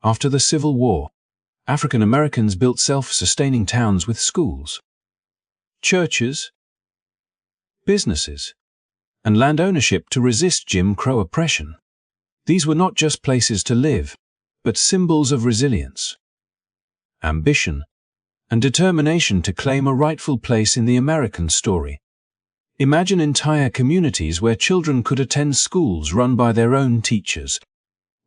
After the Civil War, African Americans built self-sustaining towns with schools, churches, businesses, and land ownership to resist Jim Crow oppression. These were not just places to live, but symbols of resilience, ambition, and determination to claim a rightful place in the American story. Imagine entire communities where children could attend schools run by their own teachers,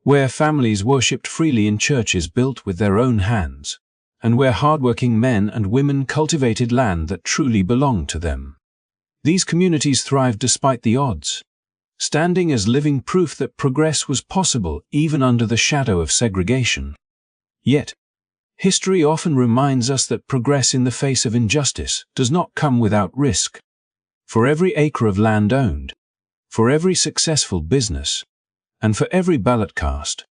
where families worshipped freely in churches built with their own hands, and where hardworking men and women cultivated land that truly belonged to them. These communities thrived despite the odds, standing as living proof that progress was possible even under the shadow of segregation. Yet, history often reminds us that progress in the face of injustice does not come without risk. For every acre of land owned, for every successful business, and for every ballot cast,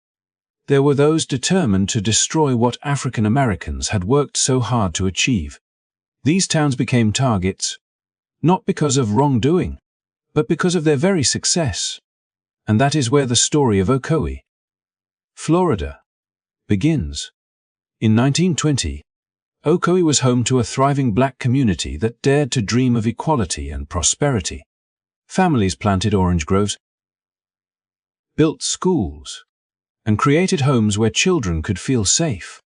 there were those determined to destroy what African Americans had worked so hard to achieve. These towns became targets, not because of wrongdoing, but because of their very success. And that is where the story of Ocoee, Florida, begins. In 1920, Ocoee was home to a thriving black community that dared to dream of equality and prosperity. Families planted orange groves, built schools, and created homes where children could feel safe.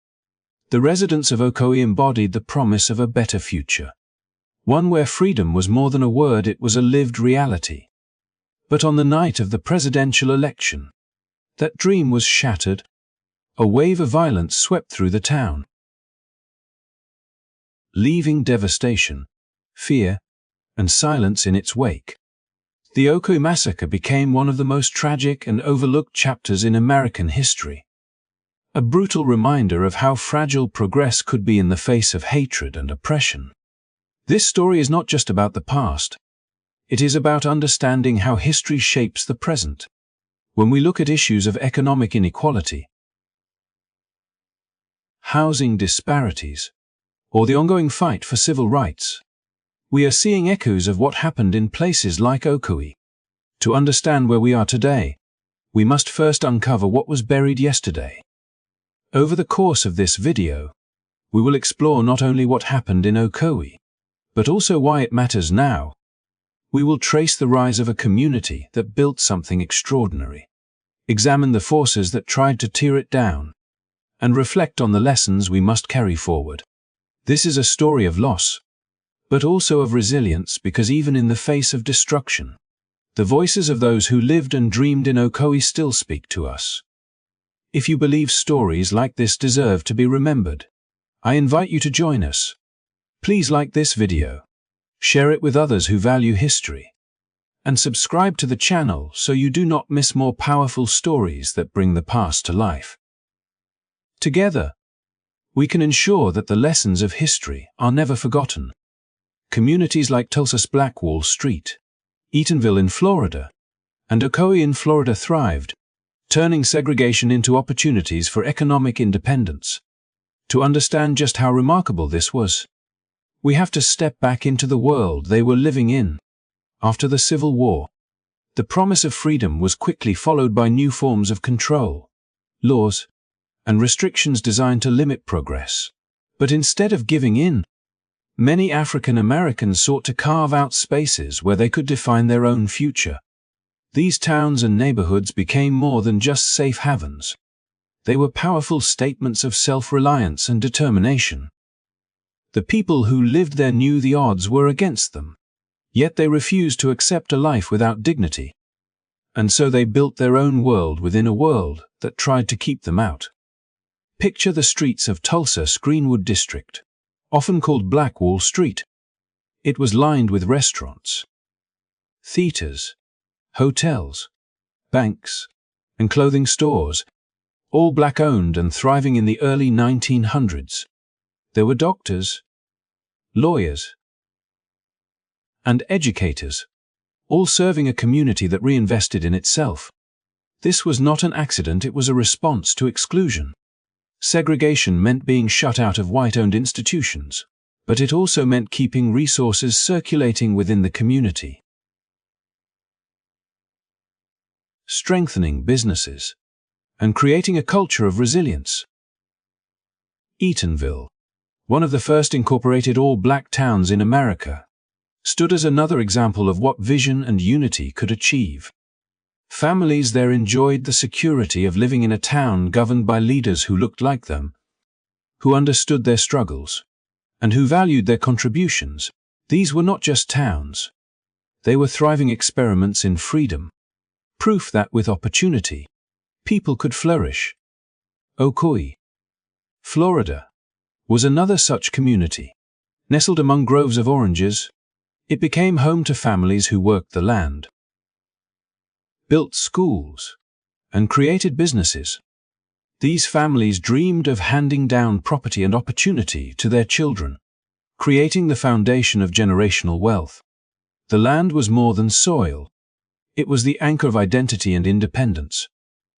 The residents of Ocoee embodied the promise of a better future, one where freedom was more than a word, it was a lived reality. But on the night of the presidential election, that dream was shattered. A wave of violence swept through the town, leaving devastation, fear, and silence in its wake. The Ocoee Massacre became one of the most tragic and overlooked chapters in American history. A brutal reminder of how fragile progress could be in the face of hatred and oppression. This story is not just about the past. It is about understanding how history shapes the present. When we look at issues of economic inequality, housing disparities, or the ongoing fight for civil rights, we are seeing echoes of what happened in places like Ocoee. To understand where we are today, we must first uncover what was buried yesterday. Over the course of this video, we will explore not only what happened in Ocoee, but also why it matters now. We will trace the rise of a community that built something extraordinary, examine the forces that tried to tear it down, and reflect on the lessons we must carry forward. This is a story of loss, but also of resilience, because even in the face of destruction, the voices of those who lived and dreamed in Ocoee still speak to us. If you believe stories like this deserve to be remembered, I invite you to join us. Please like this video, share it with others who value history, and subscribe to the channel so you do not miss more powerful stories that bring the past to life. Together, we can ensure that the lessons of history are never forgotten. Communities like Tulsa's Black Wall Street, Eatonville in Florida, and Ocoee in Florida thrived, turning segregation into opportunities for economic independence. To understand just how remarkable this was, we have to step back into the world they were living in. After the Civil War, the promise of freedom was quickly followed by new forms of control, laws, and restrictions designed to limit progress. But instead of giving in, many African Americans sought to carve out spaces where they could define their own future. These towns and neighborhoods became more than just safe havens. They were powerful statements of self-reliance and determination. The people who lived there knew the odds were against them, yet they refused to accept a life without dignity. And so they built their own world within a world that tried to keep them out. Picture the streets of Tulsa's Greenwood district, often called Black Wall Street. It was lined with restaurants, theaters, hotels, banks, and clothing stores, all black-owned and thriving in the early 1900s. There were doctors, lawyers, and educators, all serving a community that reinvested in itself. This was not an accident, it was a response to exclusion. Segregation meant being shut out of white-owned institutions, but it also meant keeping resources circulating within the community. Strengthening businesses. and creating a culture of resilience. Eatonville, one of the first incorporated all-black towns in America, stood as another example of what vision and unity could achieve. Families there enjoyed the security of living in a town governed by leaders who looked like them, who understood their struggles, and who valued their contributions. These were not just towns. They were thriving experiments in freedom, proof that with opportunity, people could flourish. Ocoee, Florida, was another such community. Nestled among groves of oranges, it became home to families who worked the land, built schools, and created businesses. These families dreamed of handing down property and opportunity to their children, creating the foundation of generational wealth. The land was more than soil. It was the anchor of identity and independence.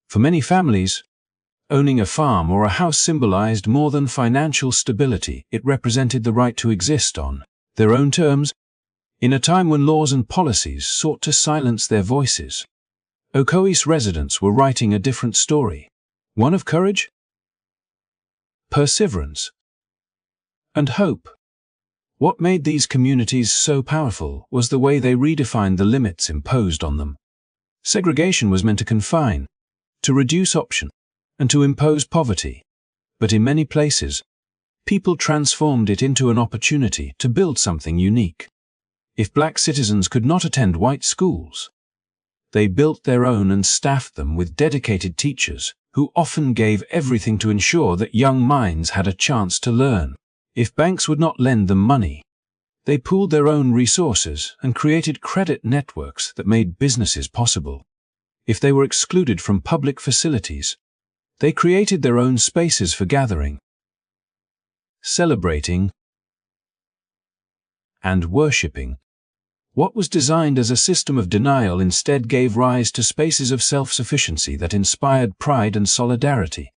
For many families, owning a farm or a house symbolized more than financial stability. It represented the right to exist on their own terms, in a time when laws and policies sought to silence their voices. Ocoee's residents were writing a different story, one of courage, perseverance, and hope. What made these communities so powerful was the way they redefined the limits imposed on them. Segregation was meant to confine, to reduce option, and to impose poverty. But in many places, people transformed it into an opportunity to build something unique. If black citizens could not attend white schools, they built their own and staffed them with dedicated teachers who often gave everything to ensure that young minds had a chance to learn. If banks would not lend them money, they pooled their own resources and created credit networks that made businesses possible. If they were excluded from public facilities, they created their own spaces for gathering, celebrating, and worshipping. What was designed as a system of denial instead gave rise to spaces of self-sufficiency that inspired pride and solidarity.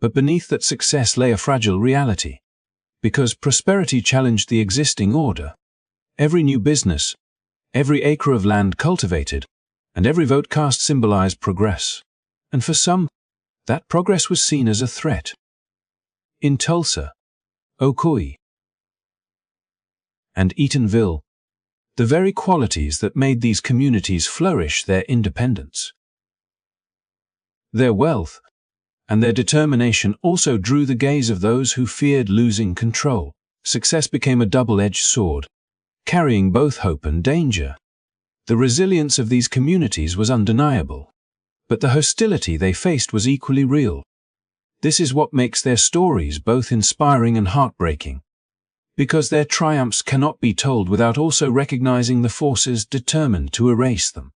But beneath that success lay a fragile reality. Because prosperity challenged the existing order, every new business, every acre of land cultivated, and every vote cast symbolized progress. And for some, that progress was seen as a threat. In Tulsa, Ocoee, and Eatonville, the very qualities that made these communities flourish, their independence, their wealth, and their determination also drew the gaze of those who feared losing control. Success became a double-edged sword, carrying both hope and danger. The resilience of these communities was undeniable, but the hostility they faced was equally real. This is what makes their stories both inspiring and heartbreaking, because their triumphs cannot be told without also recognizing the forces determined to erase them.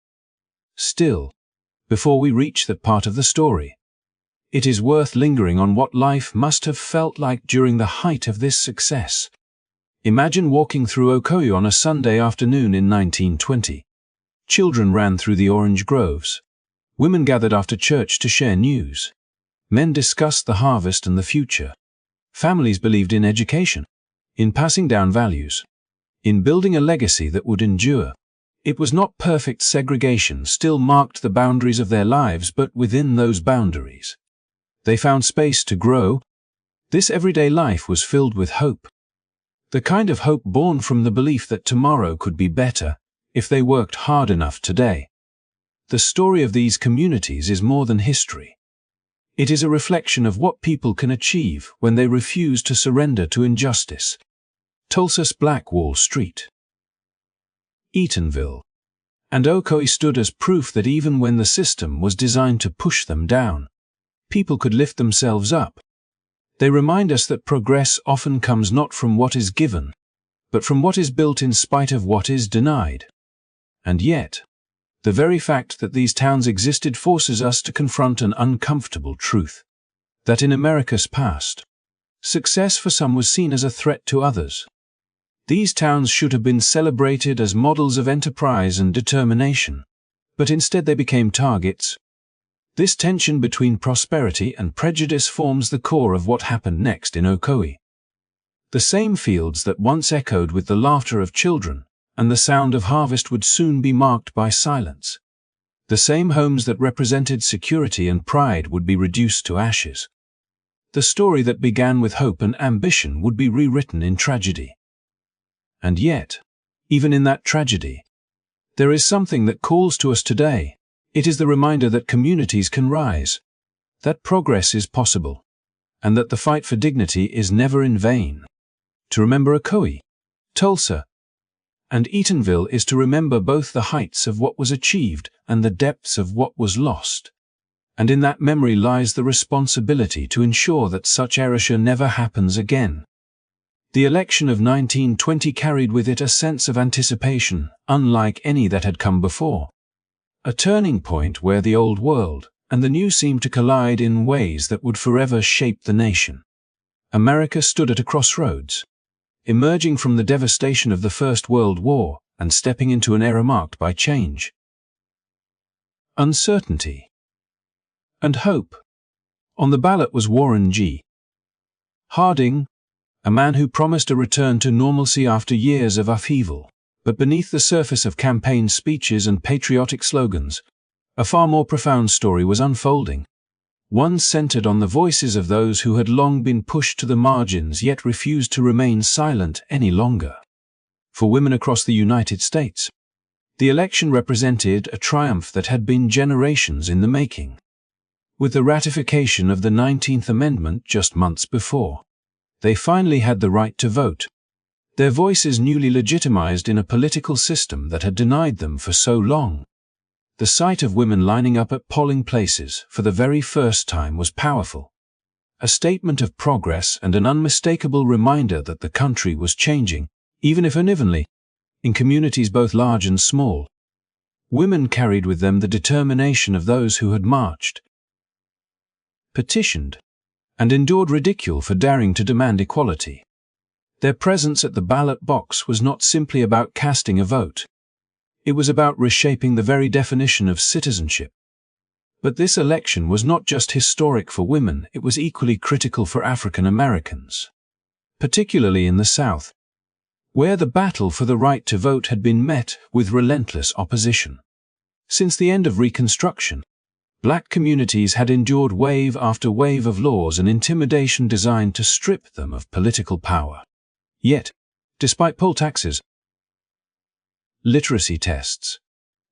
Still, before we reach that part of the story, it is worth lingering on what life must have felt like during the height of this success. Imagine walking through Ocoee on a Sunday afternoon in 1920. Children ran through the orange groves. Women gathered after church to share news. Men discussed the harvest and the future. Families believed in education, in passing down values, in building a legacy that would endure. It was not perfect segregation still marked the boundaries of their lives, but within those boundaries, they found space to grow. This everyday life was filled with hope. The kind of hope born from the belief that tomorrow could be better if they worked hard enough today. The story of these communities is more than history. It is a reflection of what people can achieve when they refuse to surrender to injustice. Tulsa's Black Wall Street, Eatonville, and Ocoee stood as proof that even when the system was designed to push them down, people could lift themselves up. They remind us that progress often comes not from what is given, but from what is built in spite of what is denied. And yet, the very fact that these towns existed forces us to confront an uncomfortable truth, that in America's past, success for some was seen as a threat to others. These towns should have been celebrated as models of enterprise and determination, but instead they became targets. This tension between prosperity and prejudice forms the core of what happened next in Ocoee. The same fields that once echoed with the laughter of children and the sound of harvest would soon be marked by silence. The same homes that represented security and pride would be reduced to ashes. The story that began with hope and ambition would be rewritten in tragedy. And yet, even in that tragedy, there is something that calls to us today. It is the reminder that communities can rise, that progress is possible, and that the fight for dignity is never in vain. To remember Ocoee, Tulsa, and Eatonville is to remember both the heights of what was achieved and the depths of what was lost. And in that memory lies the responsibility to ensure that such erasure never happens again. The election of 1920 carried with it a sense of anticipation, unlike any that had come before. A turning point where the old world and the new seemed to collide in ways that would forever shape the nation. America stood at a crossroads, emerging from the devastation of the First World War and stepping into an era marked by change, uncertainty, and hope. On the ballot was Warren G. Harding, a man who promised a return to normalcy after years of upheaval. But beneath the surface of campaign speeches and patriotic slogans, a far more profound story was unfolding. One centered on the voices of those who had long been pushed to the margins yet refused to remain silent any longer. For women across the United States, the election represented a triumph that had been generations in the making. With the ratification of the 19th Amendment just months before, they finally had the right to vote, their voices newly legitimized in a political system that had denied them for so long. The sight of women lining up at polling places for the very first time was powerful, a statement of progress and an unmistakable reminder that the country was changing, even if unevenly, in communities both large and small. Women carried with them the determination of those who had marched, petitioned, and endured ridicule for daring to demand equality. Their presence at the ballot box was not simply about casting a vote. It was about reshaping the very definition of citizenship. But this election was not just historic for women, it was equally critical for African Americans, particularly in the South, where the battle for the right to vote had been met with relentless opposition. Since the end of Reconstruction, Black communities had endured wave after wave of laws and intimidation designed to strip them of political power. Yet, despite poll taxes, literacy tests,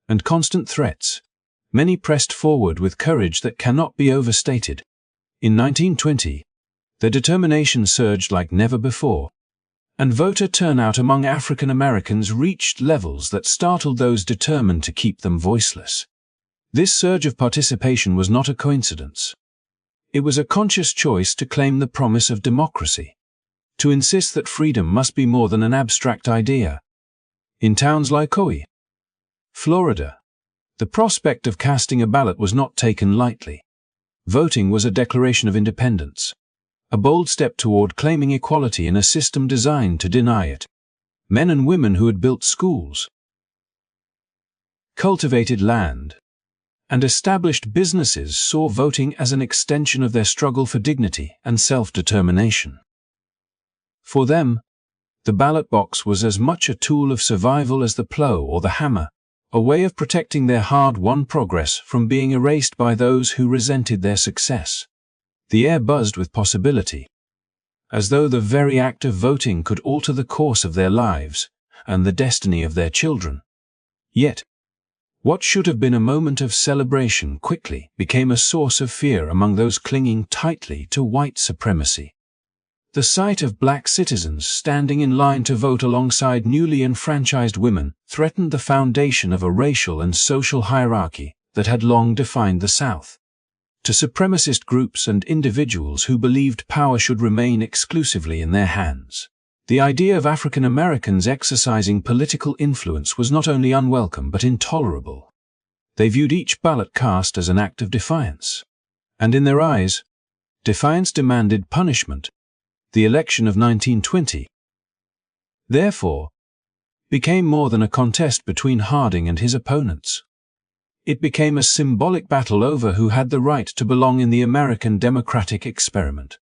and constant threats, many pressed forward with courage that cannot be overstated. In 1920, their determination surged like never before, and voter turnout among African Americans reached levels that startled those determined to keep them voiceless. This surge of participation was not a coincidence. It was a conscious choice to claim the promise of democracy, to insist that freedom must be more than an abstract idea. In towns like Ocoee, Florida, the prospect of casting a ballot was not taken lightly. Voting was a declaration of independence, a bold step toward claiming equality in a system designed to deny it. Men and women who had built schools, cultivated land, and established businesses saw voting as an extension of their struggle for dignity and self-determination. For them, the ballot box was as much a tool of survival as the plow or the hammer, a way of protecting their hard-won progress from being erased by those who resented their success. The air buzzed with possibility, as though the very act of voting could alter the course of their lives and the destiny of their children. Yet, what should have been a moment of celebration quickly became a source of fear among those clinging tightly to white supremacy. The sight of Black citizens standing in line to vote alongside newly enfranchised women threatened the foundation of a racial and social hierarchy that had long defined the South. To supremacist groups and individuals who believed power should remain exclusively in their hands, the idea of African Americans exercising political influence was not only unwelcome but intolerable. They viewed each ballot cast as an act of defiance, and in their eyes, defiance demanded punishment. The election of 1920, therefore, became more than a contest between Harding and his opponents. It became a symbolic battle over who had the right to belong in the American democratic experiment.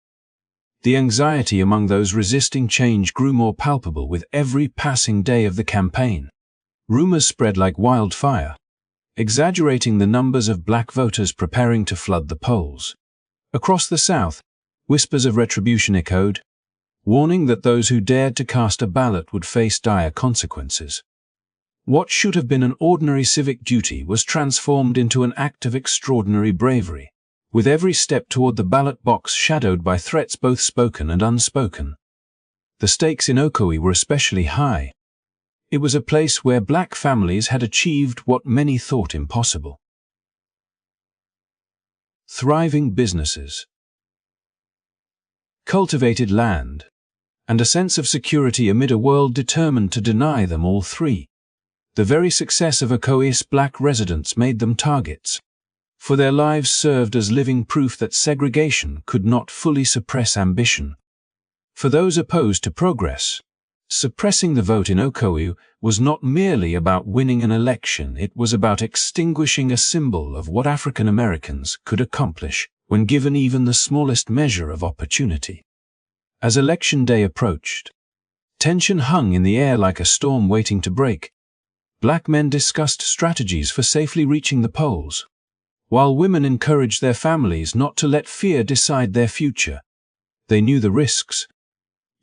The anxiety among those resisting change grew more palpable with every passing day of the campaign. Rumors spread like wildfire, exaggerating the numbers of black voters preparing to flood the polls. Across the South, whispers of retribution echoed, warning that those who dared to cast a ballot would face dire consequences. What should have been an ordinary civic duty was transformed into an act of extraordinary bravery, with every step toward the ballot box shadowed by threats both spoken and unspoken. The stakes in Ocoee were especially high. It was a place where black families had achieved what many thought impossible. Thriving businesses, cultivated land, and a sense of security amid a world determined to deny them all three. The very success of Ocoee's black residents made them targets, for their lives served as living proof that segregation could not fully suppress ambition. For those opposed to progress, suppressing the vote in Ocoee was not merely about winning an election, it was about extinguishing a symbol of what African Americans could accomplish when given even the smallest measure of opportunity. As election day approached, tension hung in the air like a storm waiting to break. Black men discussed strategies for safely reaching the polls, while women encouraged their families not to let fear decide their future. They knew the risks,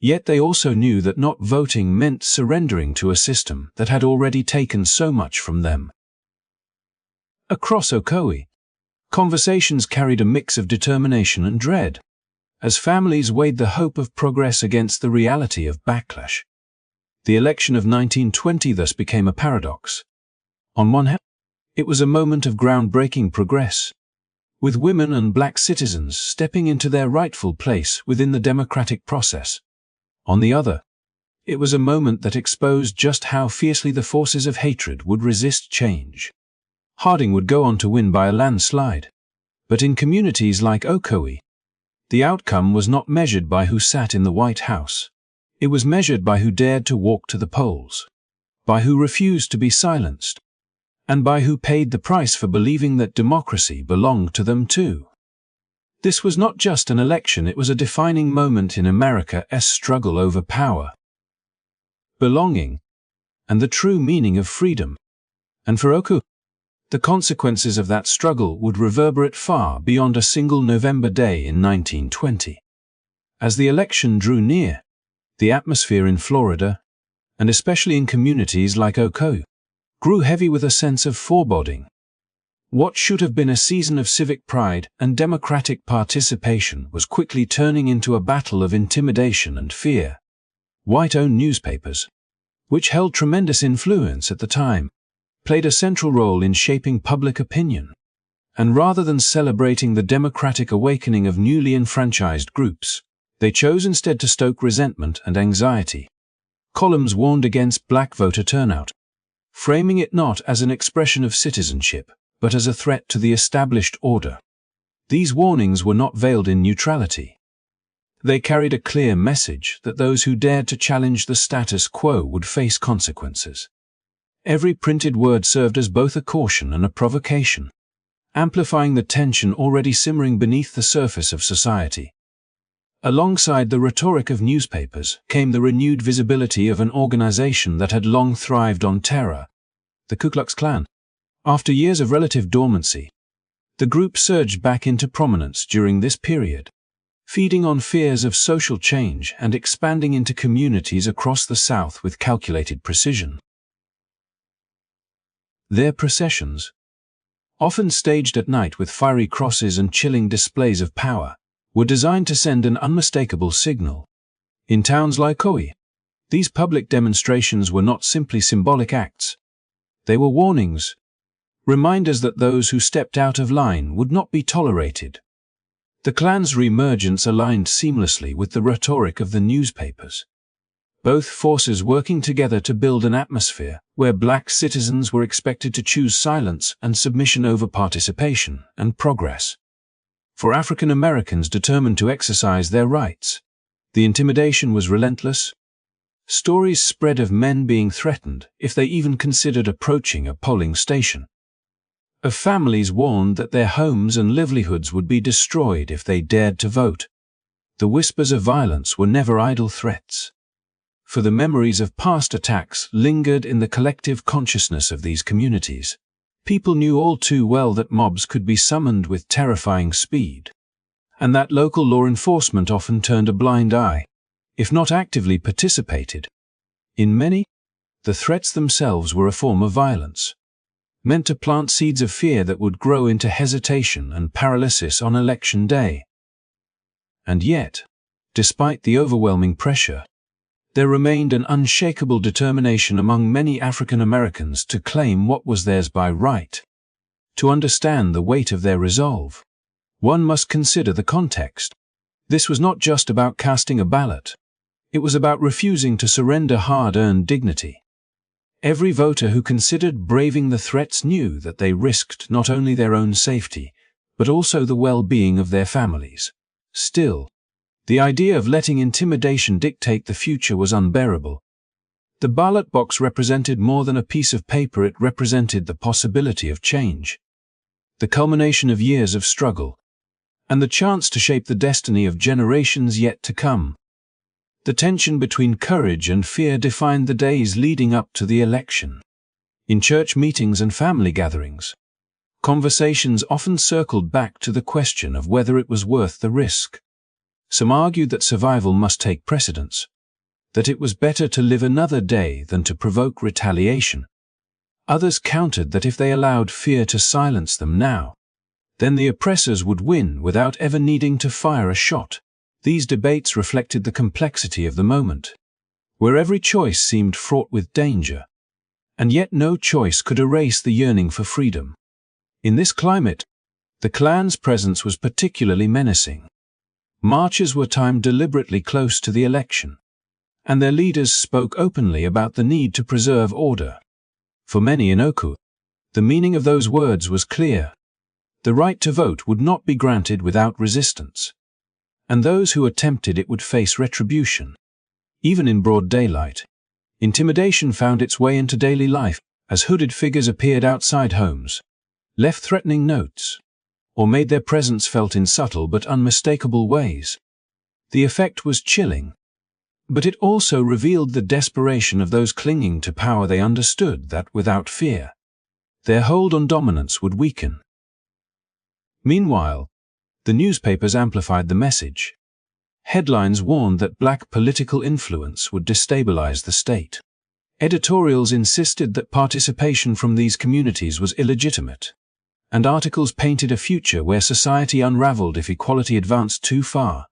yet they also knew that not voting meant surrendering to a system that had already taken so much from them. Across Ocoee, conversations carried a mix of determination and dread, as families weighed the hope of progress against the reality of backlash. The election of 1920 thus became a paradox. On one hand, it was a moment of groundbreaking progress, with women and black citizens stepping into their rightful place within the democratic process. On the other, it was a moment that exposed just how fiercely the forces of hatred would resist change. Harding would go on to win by a landslide, but in communities like Ocoee, the outcome was not measured by who sat in the White House. It was measured by who dared to walk to the polls, by who refused to be silenced, and by who paid the price for believing that democracy belonged to them too. This was not just an election, it was a defining moment in America's struggle over power, belonging, and the true meaning of freedom. And for Ocoee, the consequences of that struggle would reverberate far beyond a single November day in 1920. As the election drew near, the atmosphere in Florida, and especially in communities like Ocoee, grew heavy with a sense of foreboding. What should have been a season of civic pride and democratic participation was quickly turning into a battle of intimidation and fear. White-owned newspapers, which held tremendous influence at the time, played a central role in shaping public opinion. And rather than celebrating the democratic awakening of newly enfranchised groups, they chose instead to stoke resentment and anxiety. Columns warned against black voter turnout, framing it not as an expression of citizenship, but as a threat to the established order. These warnings were not veiled in neutrality. They carried a clear message that those who dared to challenge the status quo would face consequences. Every printed word served as both a caution and a provocation, amplifying the tension already simmering beneath the surface of society. Alongside the rhetoric of newspapers came the renewed visibility of an organization that had long thrived on terror, the Ku Klux Klan. After years of relative dormancy, the group surged back into prominence during this period, feeding on fears of social change and expanding into communities across the South with calculated precision. Their processions, often staged at night with fiery crosses and chilling displays of power, were designed to send an unmistakable signal. In towns like Ocoee, these public demonstrations were not simply symbolic acts. They were warnings, reminders that those who stepped out of line would not be tolerated. The Klan's reemergence aligned seamlessly with the rhetoric of the newspapers, both forces working together to build an atmosphere where black citizens were expected to choose silence and submission over participation and progress. For African Americans determined to exercise their rights, the intimidation was relentless. Stories spread of men being threatened if they even considered approaching a polling station, of families warned that their homes and livelihoods would be destroyed if they dared to vote. The whispers of violence were never idle threats, for the memories of past attacks lingered in the collective consciousness of these communities. People knew all too well that mobs could be summoned with terrifying speed, and that local law enforcement often turned a blind eye, if not actively participated. In many, the threats themselves were a form of violence, meant to plant seeds of fear that would grow into hesitation and paralysis on election day. And yet, despite the overwhelming pressure, there remained an unshakable determination among many African Americans to claim what was theirs by right. To understand the weight of their resolve, one must consider the context. This was not just about casting a ballot. It was about refusing to surrender hard-earned dignity. Every voter who considered braving the threats knew that they risked not only their own safety, but also the well-being of their families. Still, the idea of letting intimidation dictate the future was unbearable. The ballot box represented more than a piece of paper, it represented the possibility of change, the culmination of years of struggle, and the chance to shape the destiny of generations yet to come. The tension between courage and fear defined the days leading up to the election. In church meetings and family gatherings, conversations often circled back to the question of whether it was worth the risk. Some argued that survival must take precedence, that it was better to live another day than to provoke retaliation. Others countered that if they allowed fear to silence them now, then the oppressors would win without ever needing to fire a shot. These debates reflected the complexity of the moment, where every choice seemed fraught with danger, and yet no choice could erase the yearning for freedom. In this climate, the Klan's presence was particularly menacing. Marches were timed deliberately close to the election, and their leaders spoke openly about the need to preserve order. For many in Ocoee, the meaning of those words was clear. The right to vote would not be granted without resistance, and those who attempted it would face retribution. Even in broad daylight, intimidation found its way into daily life as hooded figures appeared outside homes, left threatening notes, or made their presence felt in subtle but unmistakable ways. The effect was chilling, but it also revealed the desperation of those clinging to power. They understood that without fear, their hold on dominance would weaken. Meanwhile, the newspapers amplified the message. Headlines warned that black political influence would destabilize the state. Editorials insisted that participation from these communities was illegitimate, and articles painted a future where society unraveled if equality advanced too far.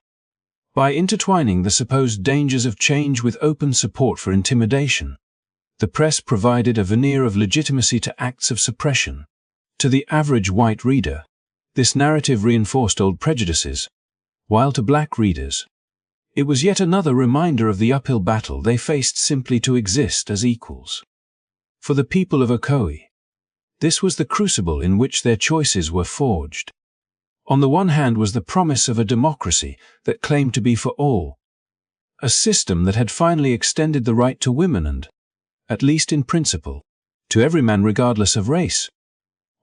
By intertwining the supposed dangers of change with open support for intimidation, the press provided a veneer of legitimacy to acts of suppression. To the average white reader, this narrative reinforced old prejudices, while to black readers, it was yet another reminder of the uphill battle they faced simply to exist as equals. For the people of Ocoee, this was the crucible in which their choices were forged. On the one hand was the promise of a democracy that claimed to be for all, a system that had finally extended the right to women and, at least in principle, to every man regardless of race.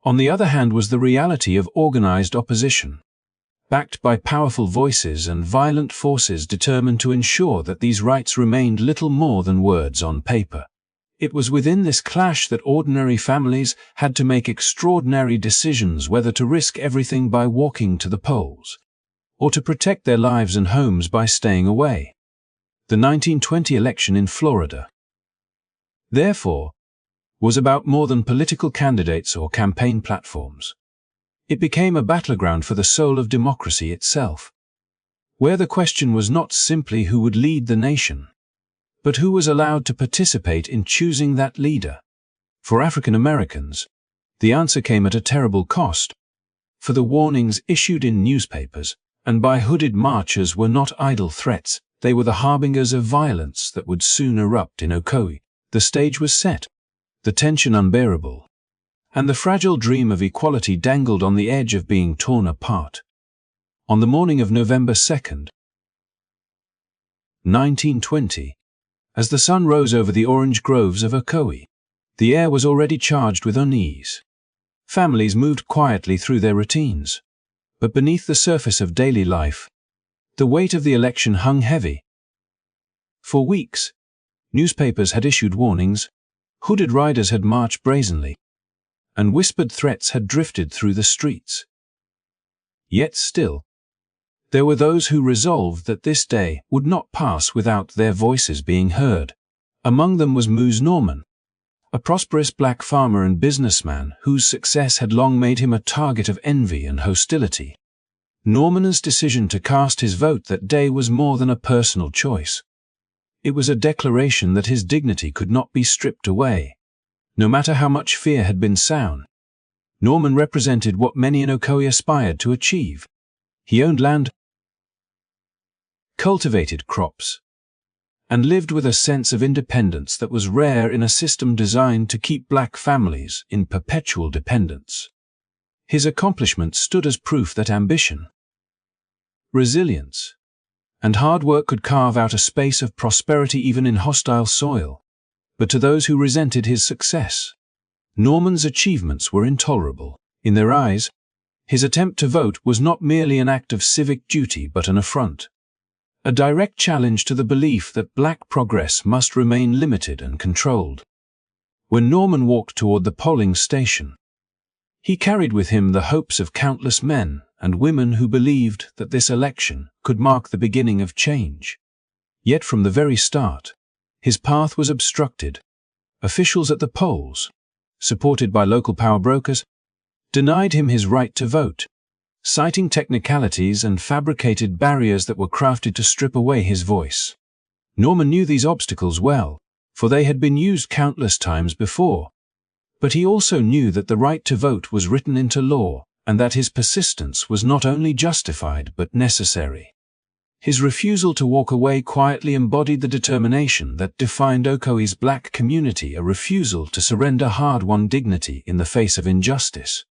On the other hand was the reality of organized opposition, backed by powerful voices and violent forces determined to ensure that these rights remained little more than words on paper. It was within this clash that ordinary families had to make extraordinary decisions whether to risk everything by walking to the polls, or to protect their lives and homes by staying away. The 1920 election in Florida, therefore, was about more than political candidates or campaign platforms. It became a battleground for the soul of democracy itself, where the question was not simply who would lead the nation, but who was allowed to participate in choosing that leader. For African Americans, the answer came at a terrible cost, for the warnings issued in newspapers and by hooded marchers were not idle threats, they were the harbingers of violence that would soon erupt in Ocoee. The stage was set, the tension unbearable, and the fragile dream of equality dangled on the edge of being torn apart. On the morning of November 2nd, 1920, as the sun rose over the orange groves of Ocoee, the air was already charged with unease. Families moved quietly through their routines, but beneath the surface of daily life, the weight of the election hung heavy. For weeks, newspapers had issued warnings, hooded riders had marched brazenly, and whispered threats had drifted through the streets. Yet still, there were those who resolved that this day would not pass without their voices being heard. Among them was Moose Norman, a prosperous black farmer and businessman whose success had long made him a target of envy and hostility. Norman's decision to cast his vote that day was more than a personal choice. It was a declaration that his dignity could not be stripped away, no matter how much fear had been sown. Norman represented what many in Ocoee aspired to achieve. He owned land, cultivated crops, and lived with a sense of independence that was rare in a system designed to keep black families in perpetual dependence. His accomplishments stood as proof that ambition, resilience, and hard work could carve out a space of prosperity even in hostile soil. But to those who resented his success, Norman's achievements were intolerable. In their eyes, his attempt to vote was not merely an act of civic duty but an affront, a direct challenge to the belief that black progress must remain limited and controlled. When Norman walked toward the polling station, he carried with him the hopes of countless men and women who believed that this election could mark the beginning of change. Yet from the very start, his path was obstructed. Officials at the polls, supported by local power brokers, denied him his right to vote, citing technicalities and fabricated barriers that were crafted to strip away his voice. Norman knew these obstacles well, for they had been used countless times before. But he also knew that the right to vote was written into law, and that his persistence was not only justified but necessary. His refusal to walk away quietly embodied the determination that defined Ocoee's black community, a refusal to surrender hard-won dignity in the face of injustice.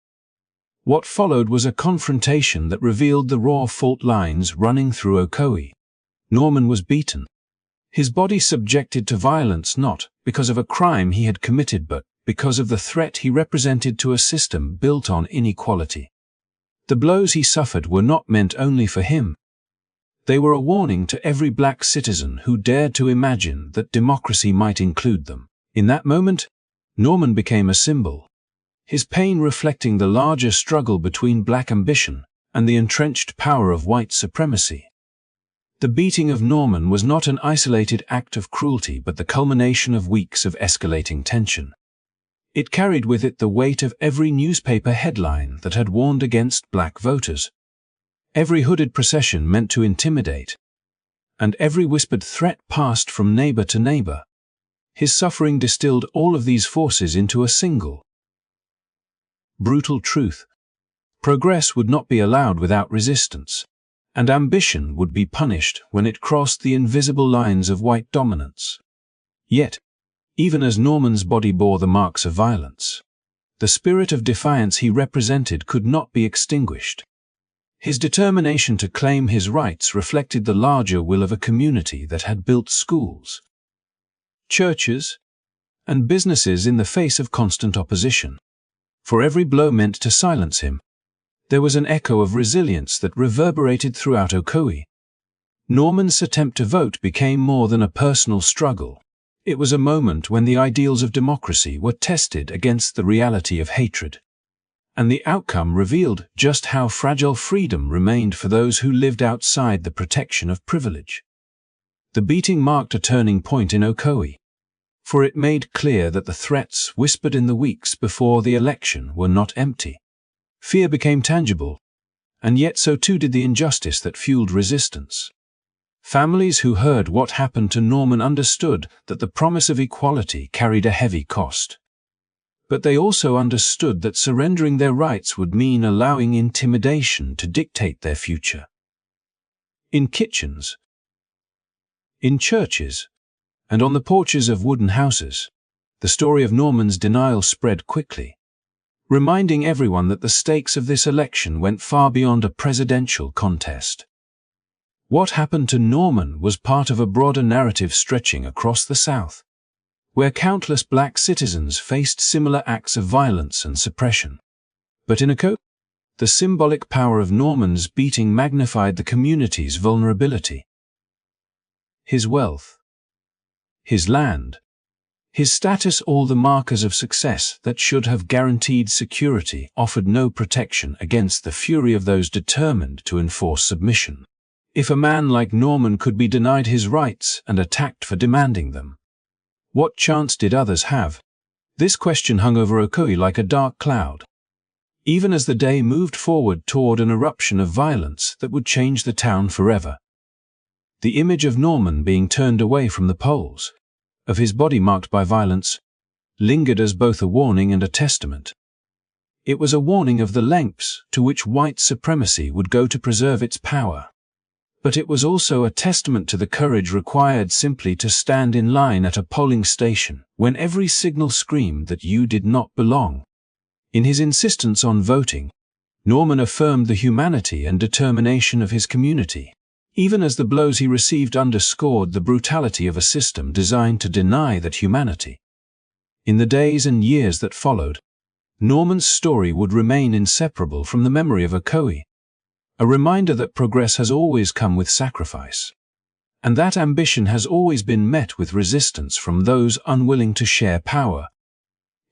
What followed was a confrontation that revealed the raw fault lines running through Ocoee. Norman was beaten, his body subjected to violence not because of a crime he had committed but because of the threat he represented to a system built on inequality. The blows he suffered were not meant only for him. They were a warning to every black citizen who dared to imagine that democracy might include them. In that moment, Norman became a symbol, his pain reflecting the larger struggle between black ambition and the entrenched power of white supremacy. The beating of Norman was not an isolated act of cruelty but the culmination of weeks of escalating tension. It carried with it the weight of every newspaper headline that had warned against black voters, every hooded procession meant to intimidate, and every whispered threat passed from neighbor to neighbor. His suffering distilled all of these forces into a single, brutal truth. Progress would not be allowed without resistance, and ambition would be punished when it crossed the invisible lines of white dominance. Yet, even as Norman's body bore the marks of violence, the spirit of defiance he represented could not be extinguished. His determination to claim his rights reflected the larger will of a community that had built schools, churches, and businesses in the face of constant opposition. For every blow meant to silence him, there was an echo of resilience that reverberated throughout Ocoee. Norman's attempt to vote became more than a personal struggle. It was a moment when the ideals of democracy were tested against the reality of hatred. And the outcome revealed just how fragile freedom remained for those who lived outside the protection of privilege. The beating marked a turning point in Ocoee, for it made clear that the threats whispered in the weeks before the election were not empty. Fear became tangible, and yet so too did the injustice that fueled resistance. Families who heard what happened to Norman understood that the promise of equality carried a heavy cost. But they also understood that surrendering their rights would mean allowing intimidation to dictate their future. In kitchens, in churches, and on the porches of wooden houses, the story of Norman's denial spread quickly, reminding everyone that the stakes of this election went far beyond a presidential contest. What happened to Norman was part of a broader narrative stretching across the South, where countless black citizens faced similar acts of violence and suppression. But in Ocoee, the symbolic power of Norman's beating magnified the community's vulnerability. His wealth, his land, His status, all the markers of success that should have guaranteed security, offered no protection against the fury of those determined to enforce submission. If a man like Norman could be denied his rights and attacked for demanding them, what chance did others have? This question hung over Ocoee like a dark cloud, even as the day moved forward toward an eruption of violence that would change the town forever. The image of Norman being turned away from the polls, of his body marked by violence, lingered as both a warning and a testament. It was a warning of the lengths to which white supremacy would go to preserve its power. But it was also a testament to the courage required simply to stand in line at a polling station when every signal screamed that you did not belong. In his insistence on voting, Norman affirmed the humanity and determination of his community, even as the blows he received underscored the brutality of a system designed to deny that humanity. In the days and years that followed, Norman's story would remain inseparable from the memory of Ocoee, a reminder that progress has always come with sacrifice, and that ambition has always been met with resistance from those unwilling to share power.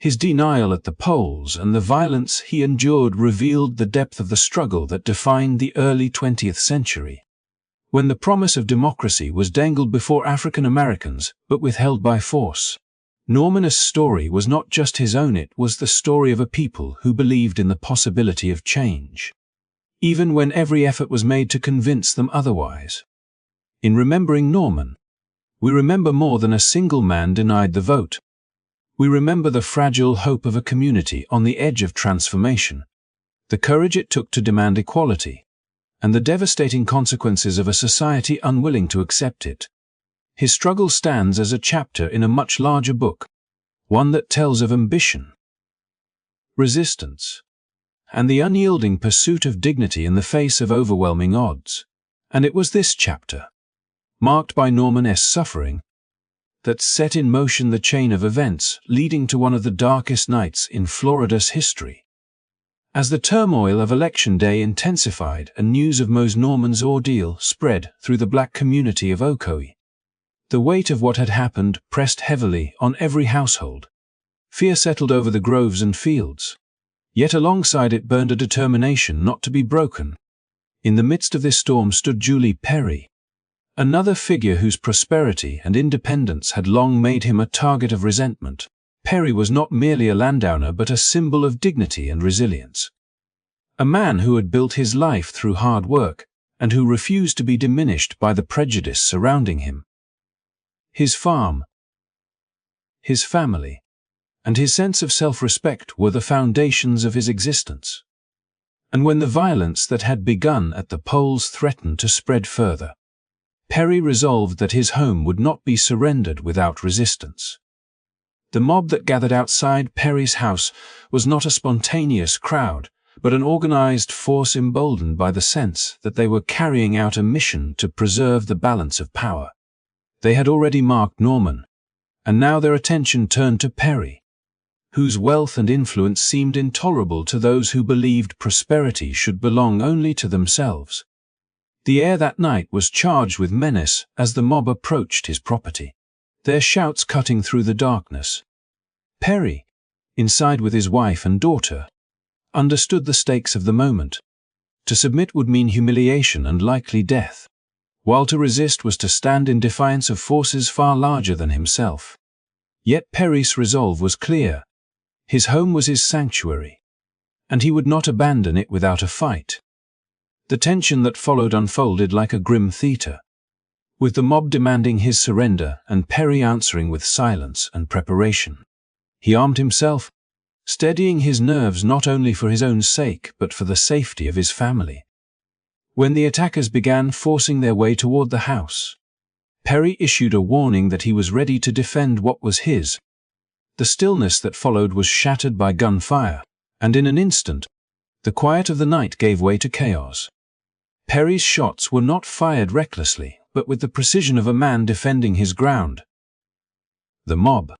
His denial at the polls and the violence he endured revealed the depth of the struggle that defined the early 20th century. When the promise of democracy was dangled before African Americans but withheld by force, Norman's story was not just his own, it was the story of a people who believed in the possibility of change, even when every effort was made to convince them otherwise. In remembering Norman, we remember more than a single man denied the vote. We remember the fragile hope of a community on the edge of transformation, the courage it took to demand equality, and the devastating consequences of a society unwilling to accept it. His struggle stands as a chapter in a much larger book, one that tells of ambition, resistance, and the unyielding pursuit of dignity in the face of overwhelming odds. And it was this chapter, marked by Norman's suffering, that set in motion the chain of events leading to one of the darkest nights in Florida's history. As the turmoil of Election Day intensified and news of Norman's ordeal spread through the black community of Ocoee, the weight of what had happened pressed heavily on every household. Fear settled over the groves and fields, yet alongside it burned a determination not to be broken. In the midst of this storm stood Julie Perry, another figure whose prosperity and independence had long made him a target of resentment. Perry was not merely a landowner but a symbol of dignity and resilience. A man who had built his life through hard work and who refused to be diminished by the prejudice surrounding him. His farm, his family, and his sense of self-respect were the foundations of his existence. And when the violence that had begun at the polls threatened to spread further, Perry resolved that his home would not be surrendered without resistance. The mob that gathered outside Perry's house was not a spontaneous crowd, but an organized force emboldened by the sense that they were carrying out a mission to preserve the balance of power. They had already marked Norman, and now their attention turned to Perry, whose wealth and influence seemed intolerable to those who believed prosperity should belong only to themselves. The air that night was charged with menace as the mob approached his property, their shouts cutting through the darkness. Perry, inside with his wife and daughter, understood the stakes of the moment. To submit would mean humiliation and likely death, while to resist was to stand in defiance of forces far larger than himself. Yet Perry's resolve was clear. His home was his sanctuary, and he would not abandon it without a fight. The tension that followed unfolded like a grim theater, with the mob demanding his surrender and Perry answering with silence and preparation. He armed himself, steadying his nerves not only for his own sake but for the safety of his family. When the attackers began forcing their way toward the house, Perry issued a warning that he was ready to defend what was his. The stillness that followed was shattered by gunfire, and in an instant, the quiet of the night gave way to chaos. Perry's shots were not fired recklessly, but with the precision of a man defending his ground. The mob,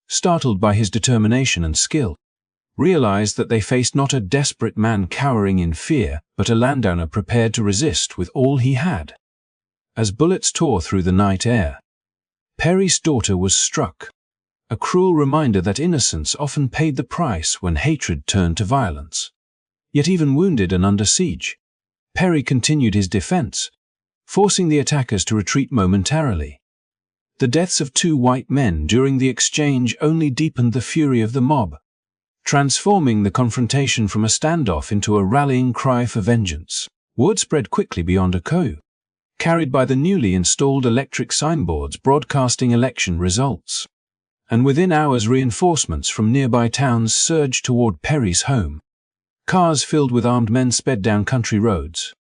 startled by his determination and skill, realized that they faced not a desperate man cowering in fear, but a landowner prepared to resist with all he had. As bullets tore through the night air, Perry's daughter was struck, a cruel reminder that innocence often paid the price when hatred turned to violence. Yet even wounded and under siege, Perry continued his defense, forcing the attackers to retreat momentarily. The deaths of 2 white men during the exchange only deepened the fury of the mob, transforming the confrontation from a standoff into a rallying cry for vengeance. Word spread quickly beyond Ocoee, carried by the newly installed electric signboards broadcasting election results. And within hours reinforcements from nearby towns surged toward Perry's home. Cars filled with armed men sped down country roads,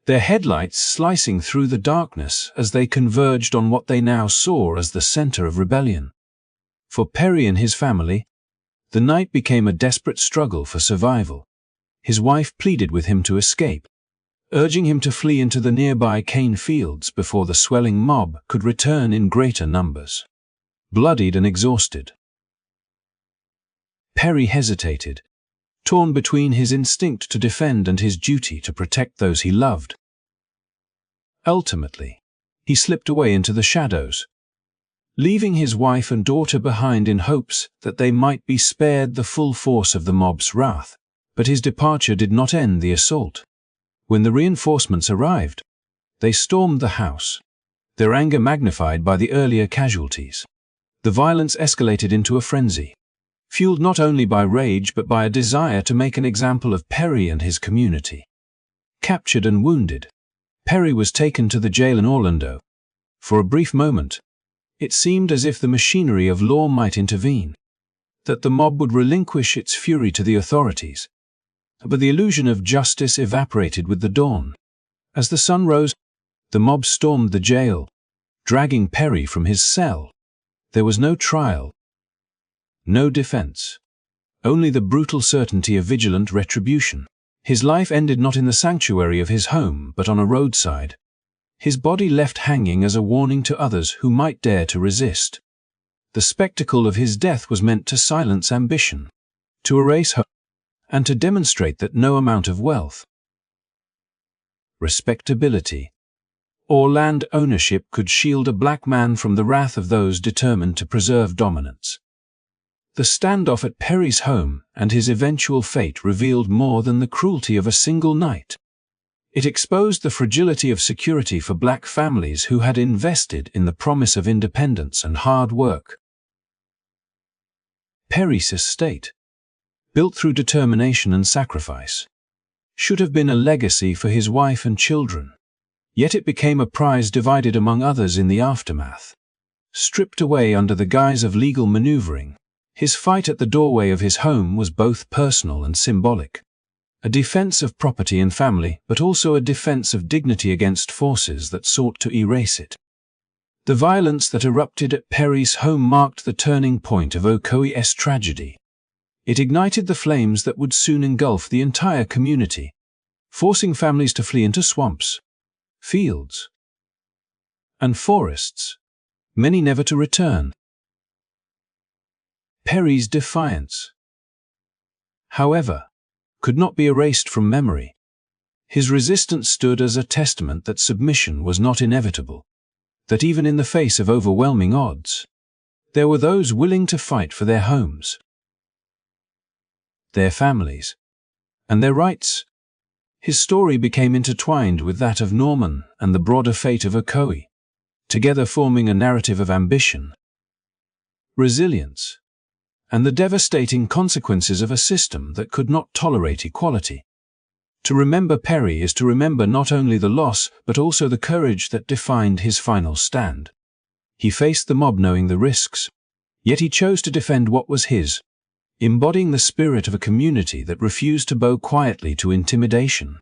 their headlights slicing through the darkness as they converged on what they now saw as the center of rebellion. For Perry and his family, the night became a desperate struggle for survival. His wife pleaded with him to escape, urging him to flee into the nearby cane fields before the swelling mob could return in greater numbers. Bloodied and exhausted, Perry hesitated, torn between his instinct to defend and his duty to protect those he loved. Ultimately, he slipped away into the shadows, leaving his wife and daughter behind in hopes that they might be spared the full force of the mob's wrath. But his departure did not end the assault. When the reinforcements arrived, they stormed the house, their anger magnified by the earlier casualties. The violence escalated into a frenzy, fueled not only by rage but by a desire to make an example of Perry and his community. Captured and wounded, Perry was taken to the jail in Orlando. For a brief moment, it seemed as if the machinery of law might intervene, that the mob would relinquish its fury to the authorities. But the illusion of justice evaporated with the dawn. As the sun rose, the mob stormed the jail, dragging Perry from his cell. There was no trial, no defense, only the brutal certainty of vigilant retribution. His life ended not in the sanctuary of his home, but on a roadside, his body left hanging as a warning to others who might dare to resist. The spectacle of his death was meant to silence ambition, to erase hope, and to demonstrate that no amount of wealth, respectability, or land ownership could shield a black man from the wrath of those determined to preserve dominance. The standoff at Perry's home and his eventual fate revealed more than the cruelty of a single night. It exposed the fragility of security for black families who had invested in the promise of independence and hard work. Perry's estate, built through determination and sacrifice, should have been a legacy for his wife and children. Yet it became a prize divided among others in the aftermath. Stripped away under the guise of legal maneuvering, his fight at the doorway of his home was both personal and symbolic. A defense of property and family, but also a defense of dignity against forces that sought to erase it. The violence that erupted at Perry's home marked the turning point of Ocoee's tragedy. It ignited the flames that would soon engulf the entire community, forcing families to flee into swamps, fields, and forests, many never to return. Perry's defiance, however, could not be erased from memory. His resistance stood as a testament that submission was not inevitable, that even in the face of overwhelming odds, there were those willing to fight for their homes, their families, and their rights. His story became intertwined with that of Norman and the broader fate of Ocoee, together forming a narrative of ambition, resilience, and the devastating consequences of a system that could not tolerate equality. To remember Perry is to remember not only the loss but also the courage that defined his final stand. He faced the mob knowing the risks, yet he chose to defend what was his, embodying the spirit of a community that refused to bow quietly to intimidation.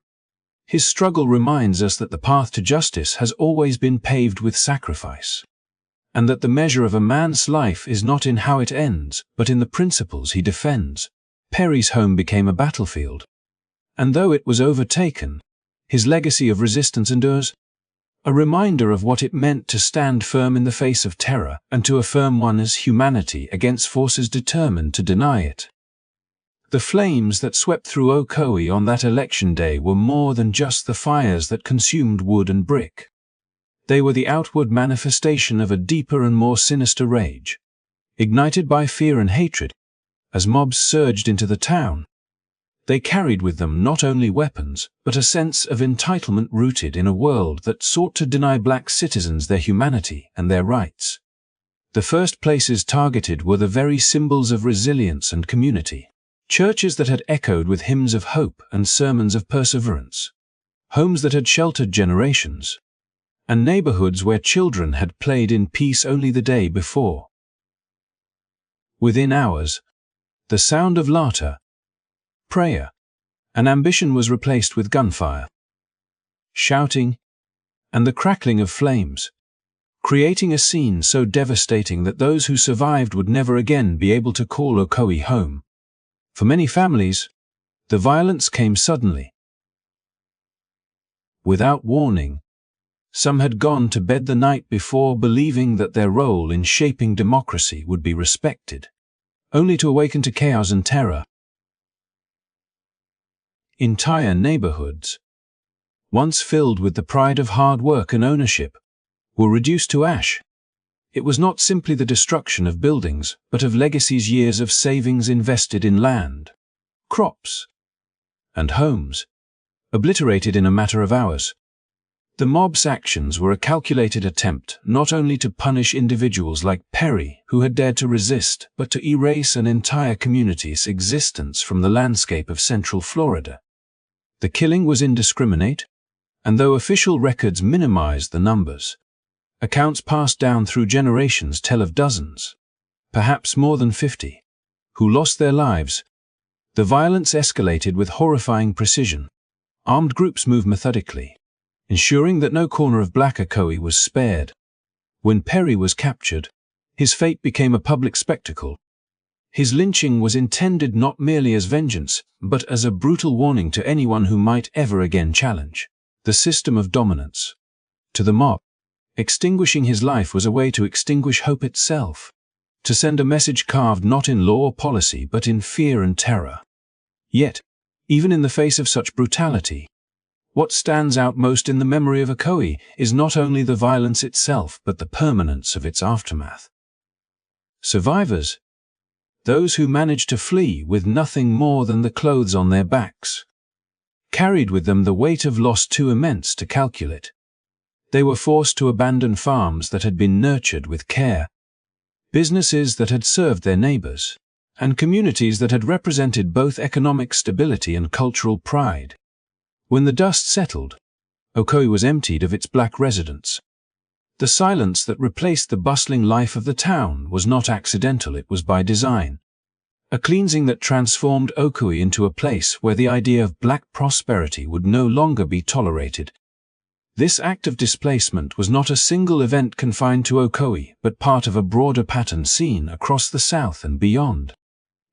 His struggle reminds us that the path to justice has always been paved with sacrifice, and that the measure of a man's life is not in how it ends, but in the principles he defends. Perry's home became a battlefield, and though it was overtaken, his legacy of resistance endures, a reminder of what it meant to stand firm in the face of terror and to affirm one's humanity against forces determined to deny it. The flames that swept through Ocoee on that election day were more than just the fires that consumed wood and brick. They were the outward manifestation of a deeper and more sinister rage. ignited by fear and hatred. As mobs surged into the town, they carried with them not only weapons, but a sense of entitlement rooted in a world that sought to deny black citizens their humanity and their rights. The first places targeted were the very symbols of resilience and community. Churches that had echoed with hymns of hope and sermons of perseverance. Homes that had sheltered generations. And neighborhoods where children had played in peace only the day before. Within hours, the sound of laughter, prayer, and ambition was replaced with gunfire, shouting, and the crackling of flames, creating a scene so devastating that those who survived would never again be able to call Ocoee home. For many families, the violence came suddenly. Without warning, some had gone to bed the night before believing that their role in shaping democracy would be respected, only to awaken to chaos and terror. Entire neighborhoods, once filled with the pride of hard work and ownership, were reduced to ash. It was not simply the destruction of buildings, but of legacies, years of savings invested in land, crops, and homes, obliterated in a matter of hours. The mob's actions were a calculated attempt not only to punish individuals like Perry, who had dared to resist, but to erase an entire community's existence from the landscape of Central Florida. The killing was indiscriminate, and though official records minimized the numbers, accounts passed down through generations tell of dozens, perhaps more than 50, who lost their lives. The violence escalated with horrifying precision. Armed groups moved methodically, ensuring that no corner of Black Ocoee was spared. When Perry was captured, his fate became a public spectacle. His lynching was intended not merely as vengeance, but as a brutal warning to anyone who might ever again challenge the system of dominance. To the mob, extinguishing his life was a way to extinguish hope itself, to send a message carved not in law or policy but in fear and terror. Yet, even in the face of such brutality, what stands out most in the memory of Ocoee is not only the violence itself but the permanence of its aftermath. Survivors, those who managed to flee with nothing more than the clothes on their backs, carried with them the weight of loss too immense to calculate. They were forced to abandon farms that had been nurtured with care, businesses that had served their neighbors, and communities that had represented both economic stability and cultural pride. When the dust settled, Ocoee was emptied of its black residents. The silence that replaced the bustling life of the town was not accidental, it was by design. A cleansing that transformed Ocoee into a place where the idea of black prosperity would no longer be tolerated. This act of displacement was not a single event confined to Ocoee, but part of a broader pattern seen across the South and beyond.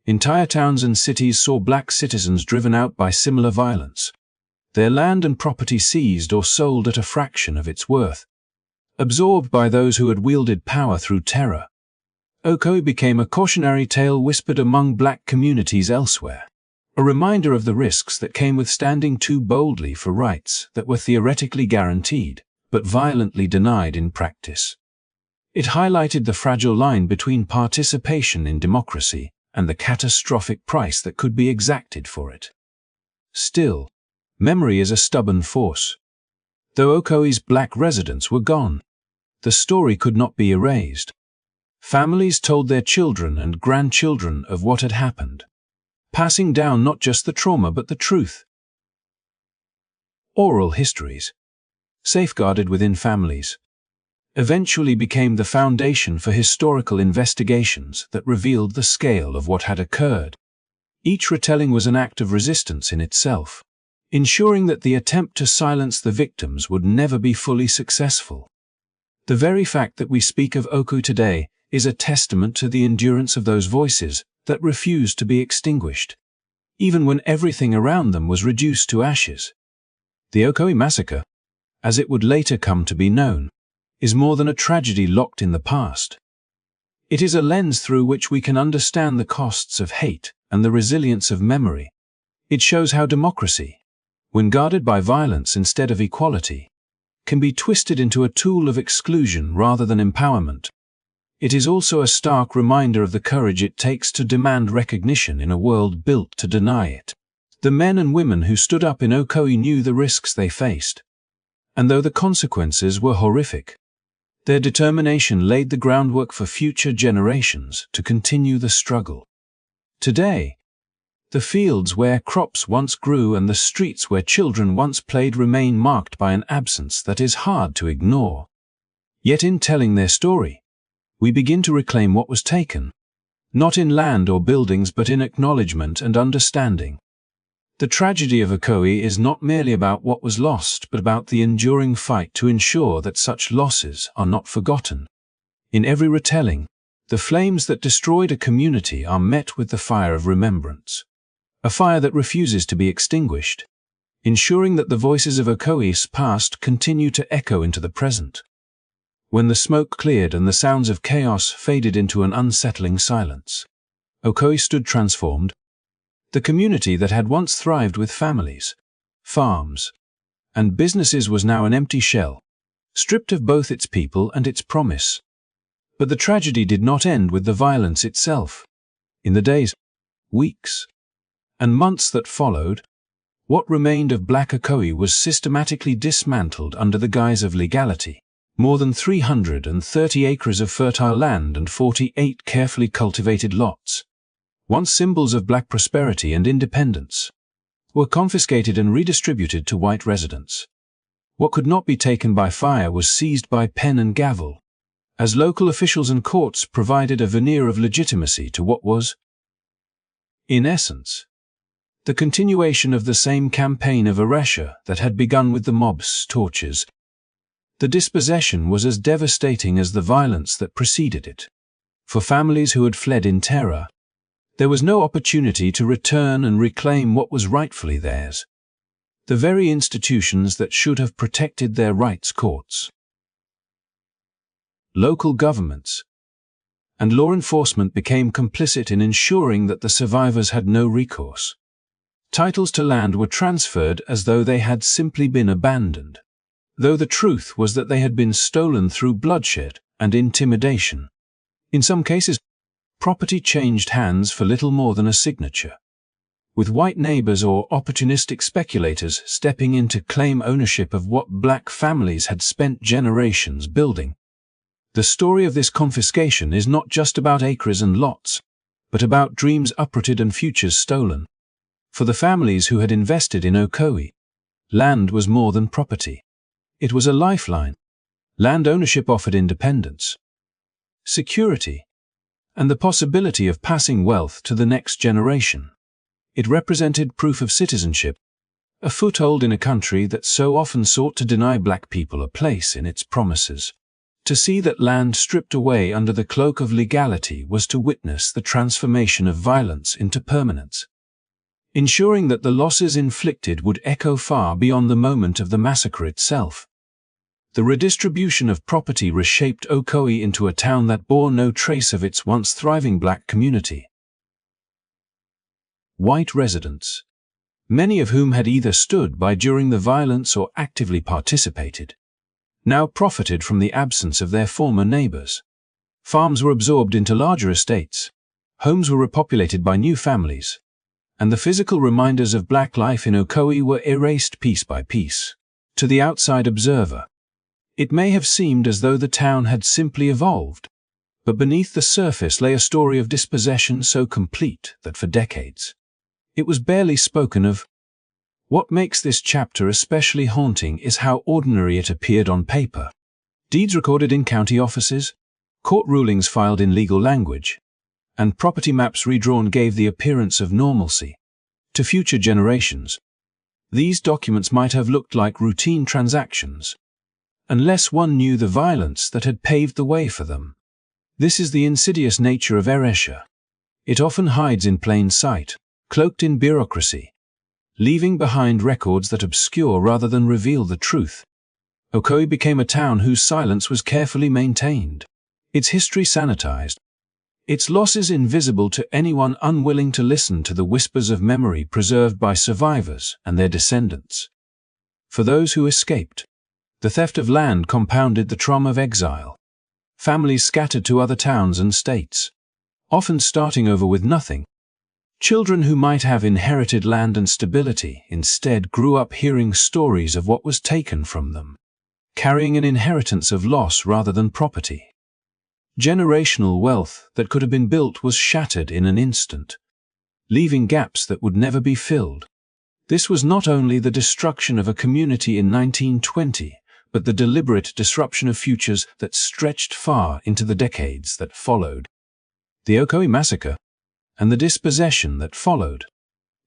Entire towns and cities saw black citizens driven out by similar violence, their land and property seized or sold at a fraction of its worth. Absorbed by those who had wielded power through terror, Ocoee became a cautionary tale whispered among black communities elsewhere, a reminder of the risks that came with standing too boldly for rights that were theoretically guaranteed, but violently denied in practice. It highlighted the fragile line between participation in democracy and the catastrophic price that could be exacted for it. Still, memory is a stubborn force. Though Ocoee's black residents were gone, the story could not be erased. Families told their children and grandchildren of what had happened, passing down not just the trauma but the truth. Oral histories, safeguarded within families, eventually became the foundation for historical investigations that revealed the scale of what had occurred. Each retelling was an act of resistance in itself, ensuring that the attempt to silence the victims would never be fully successful. The very fact that we speak of Ocoee today is a testament to the endurance of those voices that refused to be extinguished, even when everything around them was reduced to ashes. The Ocoee Massacre, as it would later come to be known, is more than a tragedy locked in the past. It is a lens through which we can understand the costs of hate and the resilience of memory. It shows how democracy, when guarded by violence instead of equality, can be twisted into a tool of exclusion rather than empowerment. It is also a stark reminder of the courage it takes to demand recognition in a world built to deny it. The men and women who stood up in Ocoee knew the risks they faced, and though the consequences were horrific, their determination laid the groundwork for future generations to continue the struggle. Today, the fields where crops once grew and the streets where children once played remain marked by an absence that is hard to ignore. Yet in telling their story, we begin to reclaim what was taken, not in land or buildings but in acknowledgement and understanding. The tragedy of Ocoee is not merely about what was lost, but about the enduring fight to ensure that such losses are not forgotten. In every retelling, the flames that destroyed a community are met with the fire of remembrance, a fire that refuses to be extinguished, ensuring that the voices of Ocoee's past continue to echo into the present. When the smoke cleared and the sounds of chaos faded into an unsettling silence, Ocoee stood transformed. The community that had once thrived with families, farms, and businesses was now an empty shell, stripped of both its people and its promise. But the tragedy did not end with the violence itself. In the days, weeks, and months that followed, what remained of Black Ocoee was systematically dismantled under the guise of legality. More than 330 acres of fertile land and 48 carefully cultivated lots, once symbols of black prosperity and independence, were confiscated and redistributed to white residents. What could not be taken by fire was seized by pen and gavel, as local officials and courts provided a veneer of legitimacy to what was, in essence, the continuation of the same campaign of erasure that had begun with the mob's tortures. The dispossession was as devastating as the violence that preceded it. For families who had fled in terror, there was no opportunity to return and reclaim what was rightfully theirs. The very institutions that should have protected their rights, courts, local governments, and law enforcement, became complicit in ensuring that the survivors had no recourse. Titles to land were transferred as though they had simply been abandoned, though the truth was that they had been stolen through bloodshed and intimidation. In some cases, property changed hands for little more than a signature, with white neighbors or opportunistic speculators stepping in to claim ownership of what black families had spent generations building. The story of this confiscation is not just about acres and lots, but about dreams uprooted and futures stolen. For the families who had invested in Ocoee, land was more than property. It was a lifeline. Land ownership offered independence, security, and the possibility of passing wealth to the next generation. It represented proof of citizenship, a foothold in a country that so often sought to deny black people a place in its promises. To see that land stripped away under the cloak of legality was to witness the transformation of violence into permanence, ensuring that the losses inflicted would echo far beyond the moment of the massacre itself. The redistribution of property reshaped Ocoee into a town that bore no trace of its once thriving black community. White residents, many of whom had either stood by during the violence or actively participated, now profited from the absence of their former neighbors. Farms were absorbed into larger estates, homes were repopulated by new families, and the physical reminders of black life in Ocoee were erased piece by piece. To the outside observer, it may have seemed as though the town had simply evolved, but beneath the surface lay a story of dispossession so complete that for decades it was barely spoken of. What makes this chapter especially haunting is how ordinary it appeared on paper. Deeds recorded in county offices, court rulings filed in legal language, and property maps redrawn gave the appearance of normalcy. To future generations, these documents might have looked like routine transactions, unless one knew the violence that had paved the way for them. This is the insidious nature of erasure. It often hides in plain sight, cloaked in bureaucracy, leaving behind records that obscure rather than reveal the truth. Ocoee became a town whose silence was carefully maintained, its history sanitized, its losses invisible to anyone unwilling to listen to the whispers of memory preserved by survivors and their descendants. For those who escaped, the theft of land compounded the trauma of exile. families scattered to other towns and states, often starting over with nothing. Children who might have inherited land and stability instead grew up hearing stories of what was taken from them, carrying an inheritance of loss rather than property. Generational wealth that could have been built was shattered in an instant, leaving gaps that would never be filled. This was not only the destruction of a community in 1920, but the deliberate disruption of futures that stretched far into the decades that followed. The Ocoee Massacre, and the dispossession that followed,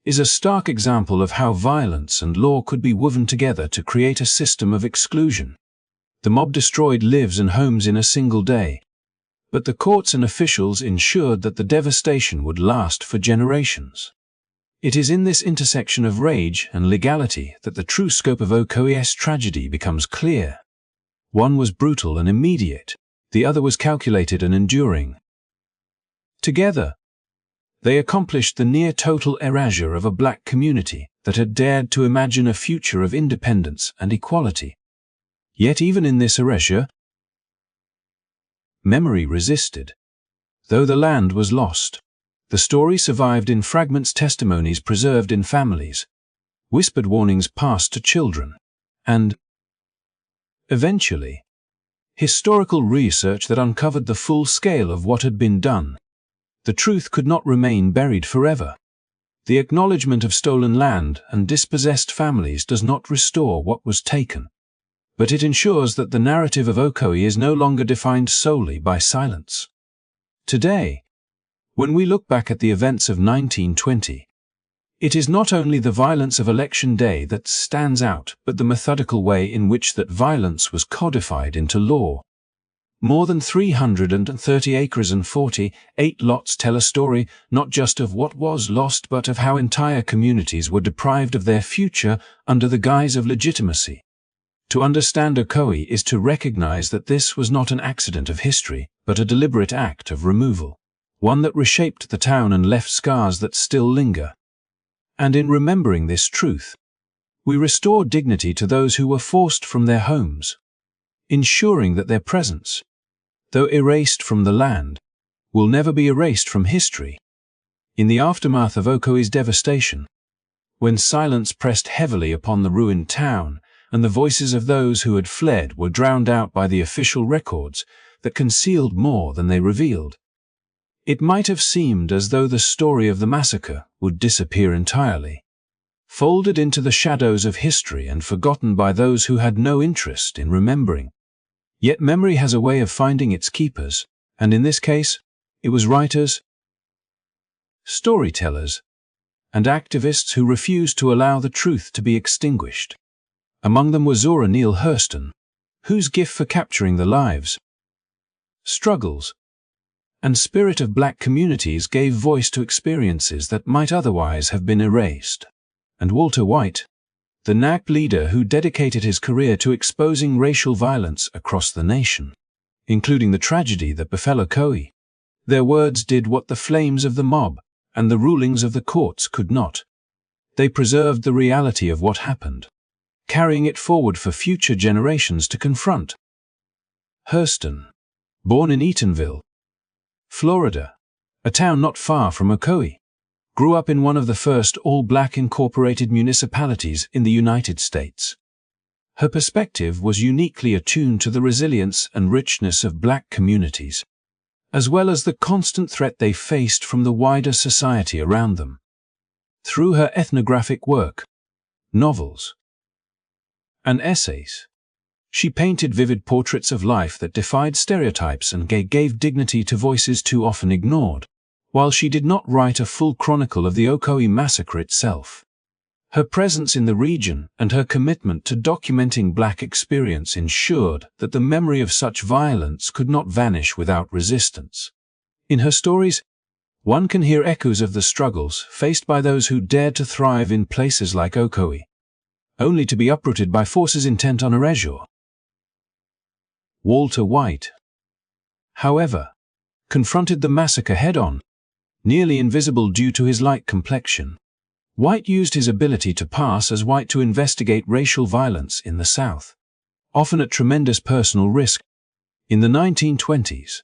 is a stark example of how violence and law could be woven together to create a system of exclusion. The mob destroyed lives and homes in a single day, but the courts and officials ensured that the devastation would last for generations. It is in this intersection of rage and legality that the true scope of Ocoee's tragedy becomes clear. One was brutal and immediate, the other was calculated and enduring. Together, they accomplished the near-total erasure of a black community that had dared to imagine a future of independence and equality. Yet even in this erasure, memory resisted. Though the land was lost, the story survived in fragments, testimonies preserved in families, whispered warnings passed to children, and, eventually, historical research that uncovered the full scale of what had been done. The truth could not remain buried forever. The acknowledgement of stolen land and dispossessed families does not restore what was taken, but it ensures that the narrative of Ocoee is no longer defined solely by silence. Today, when we look back at the events of 1920, it is not only the violence of Election Day that stands out, but the methodical way in which that violence was codified into law. More than 330 acres and 48 lots tell a story not just of what was lost but of how entire communities were deprived of their future under the guise of legitimacy. To understand Ocoee is to recognize that this was not an accident of history, but a deliberate act of removal, one that reshaped the town and left scars that still linger. And in remembering this truth, we restore dignity to those who were forced from their homes, ensuring that their presence, though erased from the land, will never be erased from history. In the aftermath of Ocoee's devastation, when silence pressed heavily upon the ruined town, and the voices of those who had fled were drowned out by the official records that concealed more than they revealed, it might have seemed as though the story of the massacre would disappear entirely, folded into the shadows of history and forgotten by those who had no interest in remembering. Yet memory has a way of finding its keepers, and in this case, it was writers, storytellers, and activists who refused to allow the truth to be extinguished. Among them was Zora Neale Hurston, whose gift for capturing the lives, struggles, and spirit of black communities gave voice to experiences that might otherwise have been erased. And Walter White, the NAC leader who dedicated his career to exposing racial violence across the nation, including the tragedy that befell Ocoee. Their words did what the flames of the mob and the rulings of the courts could not. They preserved the reality of what happened, carrying it forward for future generations to confront. Hurston, born in Eatonville, Florida, a town not far from Ocoee, grew up in one of the first all-black incorporated municipalities in the United States. Her perspective was uniquely attuned to the resilience and richness of black communities, as well as the constant threat they faced from the wider society around them. Through her ethnographic work, novels, and essays, she painted vivid portraits of life that defied stereotypes and gave dignity to voices too often ignored. While she did not write a full chronicle of the Ocoee Massacre itself, her presence in the region and her commitment to documenting black experience ensured that the memory of such violence could not vanish without resistance. In her stories, one can hear echoes of the struggles faced by those who dared to thrive in places like Ocoee, only to be uprooted by forces intent on erasure. Walter White, however, confronted the massacre head-on, nearly invisible due to his light complexion. White used his ability to pass as white to investigate racial violence in the South, often at tremendous personal risk. In the 1920s,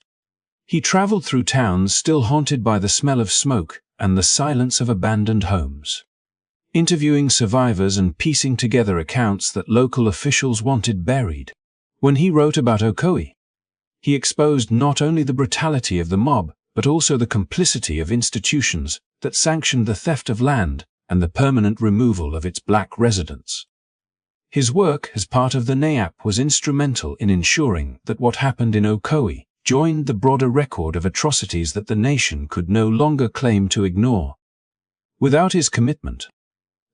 he traveled through towns still haunted by the smell of smoke and the silence of abandoned homes, interviewing survivors and piecing together accounts that local officials wanted buried. When he wrote about Ocoee, he exposed not only the brutality of the mob, but also the complicity of institutions that sanctioned the theft of land and the permanent removal of its black residents. His work as part of the NAAP was instrumental in ensuring that what happened in Ocoee joined the broader record of atrocities that the nation could no longer claim to ignore. Without his commitment,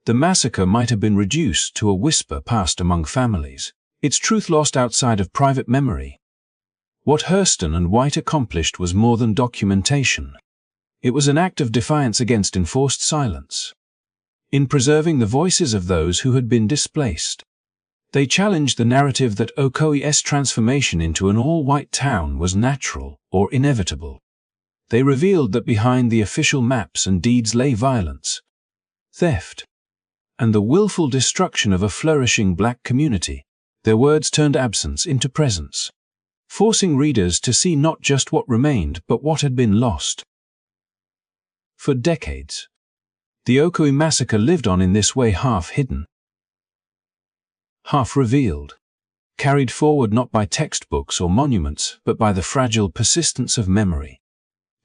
the massacre might have been reduced to a whisper passed among families, its truth lost outside of private memory. What Hurston and White accomplished was more than documentation. It was an act of defiance against enforced silence. In preserving the voices of those who had been displaced, they challenged the narrative that Ocoee's transformation into an all-white town was natural or inevitable. They revealed that behind the official maps and deeds lay violence, theft, and the willful destruction of a flourishing black community. Their words turned absence into presence, forcing readers to see not just what remained but what had been lost. For decades, the Ocoee Massacre lived on in this way, half hidden, half revealed, carried forward not by textbooks or monuments but by the fragile persistence of memory.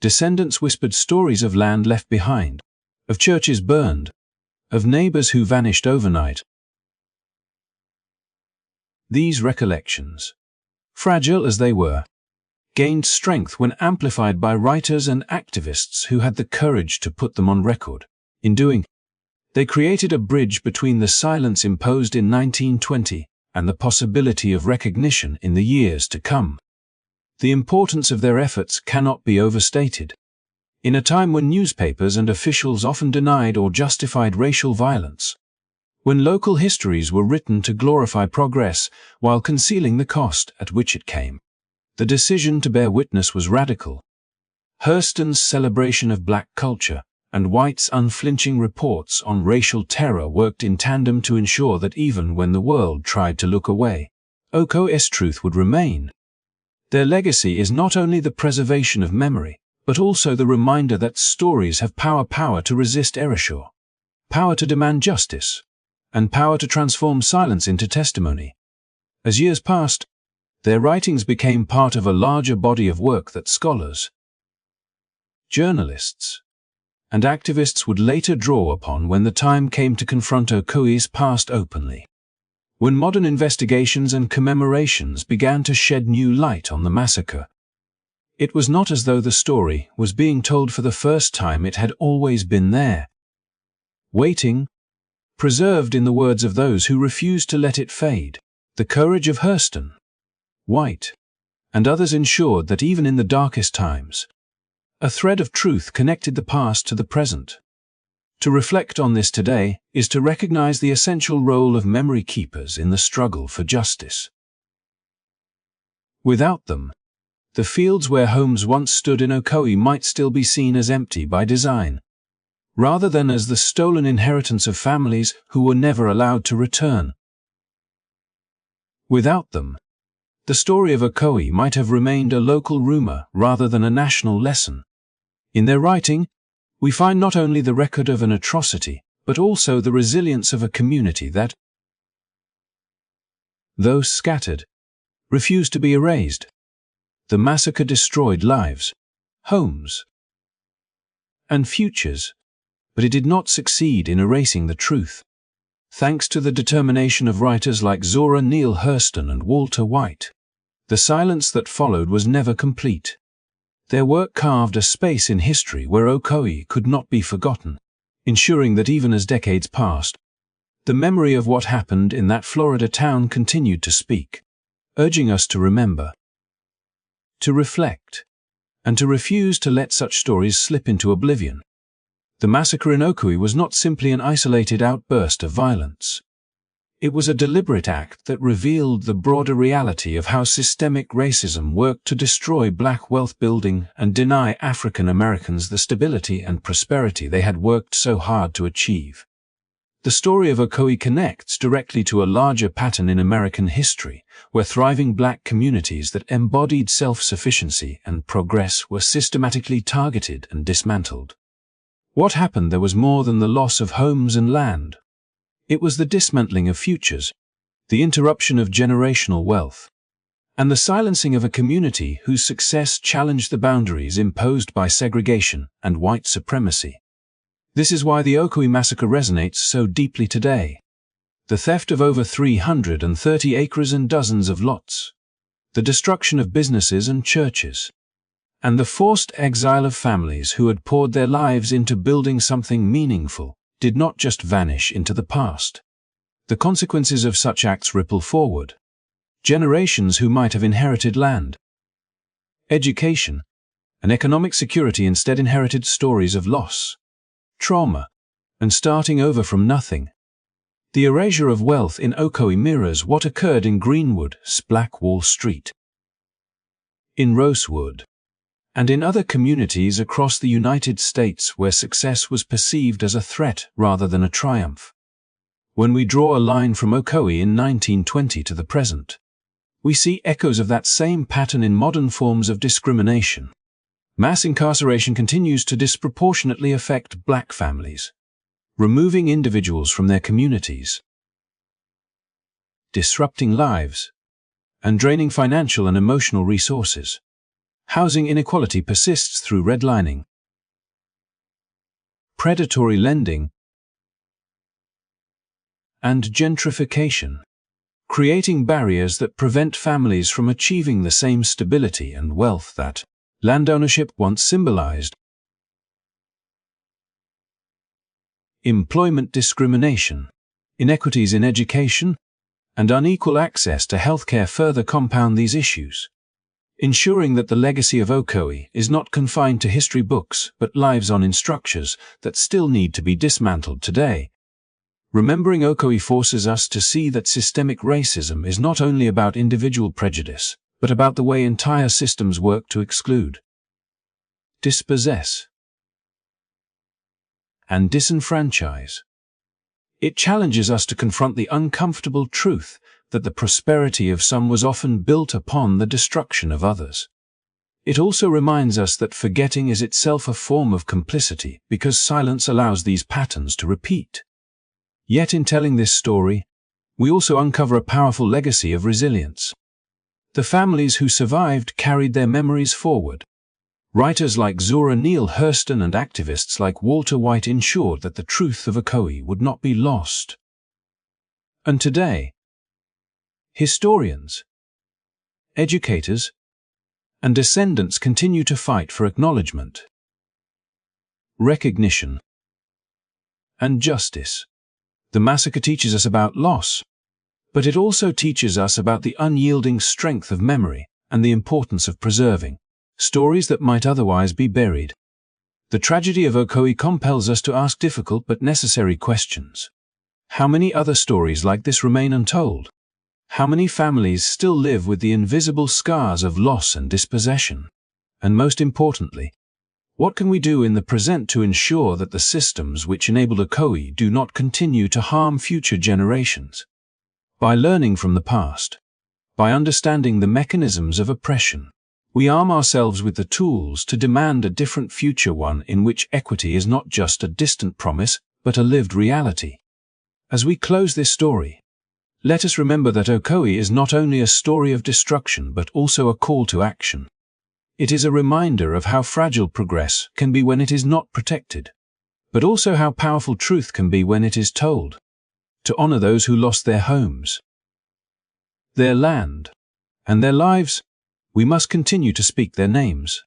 Descendants whispered stories of land left behind, of churches burned, of neighbors who vanished overnight. These recollections, fragile as they were, gained strength when amplified by writers and activists who had the courage to put them on record. In doing, they created a bridge between the silence imposed in 1920 and the possibility of recognition in the years to come. The importance of their efforts cannot be overstated. In a time when newspapers and officials often denied or justified racial violence, when local histories were written to glorify progress while concealing the cost at which it came, the decision to bear witness was radical. Hurston's celebration of black culture and White's unflinching reports on racial terror worked in tandem to ensure that even when the world tried to look away, Ocoee's truth would remain. Their legacy is not only the preservation of memory, but also the reminder that stories have power to resist erasure, power to demand justice, and power to transform silence into testimony. As years passed, their writings became part of a larger body of work that scholars, journalists, and activists would later draw upon when the time came to confront Ocoee's past openly. When modern investigations and commemorations began to shed new light on the massacre, it was not as though the story was being told for the first time. It had always been there, waiting, preserved in the words of those who refused to let it fade. The courage of Hurston, White, and others ensured that even in the darkest times, a thread of truth connected the past to the present. To reflect on this today is to recognize the essential role of memory keepers in the struggle for justice. Without them, the fields where homes once stood in Ocoee might still be seen as empty by design, rather than as the stolen inheritance of families who were never allowed to return. Without them, the story of Ocoee might have remained a local rumor rather than a national lesson. In their writing, we find not only the record of an atrocity, but also the resilience of a community that, though scattered, refused to be erased. The massacre destroyed lives, homes, and futures, but it did not succeed in erasing the truth. Thanks to the determination of writers like Zora, Neale, Hurston, and Walter White, the silence that followed was never complete. Their work carved a space in history where Ocoee could not be forgotten, ensuring that even as decades passed, the memory of what happened in that Florida town continued to speak, urging us to remember, to reflect, and to refuse to let such stories slip into oblivion. The massacre in Ocoee was not simply an isolated outburst of violence. It was a deliberate act that revealed the broader reality of how systemic racism worked to destroy black wealth building and deny African Americans the stability and prosperity they had worked so hard to achieve. The story of Ocoee connects directly to a larger pattern in American history, where thriving black communities that embodied self-sufficiency and progress were systematically targeted and dismantled. What happened there was more than the loss of homes and land. It was the dismantling of futures, the interruption of generational wealth, and the silencing of a community whose success challenged the boundaries imposed by segregation and white supremacy. This is why the Ocoee Massacre resonates so deeply today. The theft of over 330 acres and dozens of lots, the destruction of businesses and churches, and the forced exile of families who had poured their lives into building something meaningful did not just vanish into the past. The consequences of such acts ripple forward. Generations who might have inherited land, education, and economic security instead inherited stories of loss, trauma, and starting over from nothing. The erasure of wealth in Ocoee mirrors what occurred in Greenwood's Black Wall Street, in Rosewood, and in other communities across the United States where success was perceived as a threat rather than a triumph. When we draw a line from Ocoee in 1920 to the present, we see echoes of that same pattern in modern forms of discrimination. Mass incarceration continues to disproportionately affect black families, removing individuals from their communities, disrupting lives, and draining financial and emotional resources. Housing inequality persists through redlining, predatory lending, and gentrification, creating barriers that prevent families from achieving the same stability and wealth that land ownership once symbolized. Employment discrimination, inequities in education, and unequal access to healthcare further compound these issues, ensuring that the legacy of Ocoee is not confined to history books but lives on in structures that still need to be dismantled today. Remembering Ocoee forces us to see that systemic racism is not only about individual prejudice, but about the way entire systems work to exclude, dispossess, and disenfranchise. It challenges us to confront the uncomfortable truth that the prosperity of some was often built upon the destruction of others. It also reminds us that forgetting is itself a form of complicity because silence allows these patterns to repeat. Yet in telling this story, we also uncover a powerful legacy of resilience. The families who survived carried their memories forward. Writers like Zora, Neale, Hurston, and activists like Walter White ensured that the truth of Ocoee would not be lost. And today, historians, educators, and descendants continue to fight for acknowledgement, recognition, and justice. The massacre teaches us about loss, but it also teaches us about the unyielding strength of memory and the importance of preserving stories that might otherwise be buried. The tragedy of Ocoee compels us to ask difficult but necessary questions. How many other stories like this remain untold? How many families still live with the invisible scars of loss and dispossession? And most importantly, what can we do in the present to ensure that the systems which enabled Ocoee do not continue to harm future generations? By learning from the past, by understanding the mechanisms of oppression, we arm ourselves with the tools to demand a different future, one in which equity is not just a distant promise, but a lived reality. As we close this story, let us remember that Ocoee is not only a story of destruction but also a call to action. It is a reminder of how fragile progress can be when it is not protected, but also how powerful truth can be when it is told. To honor those who lost their homes, their land, and their lives, we must continue to speak their names,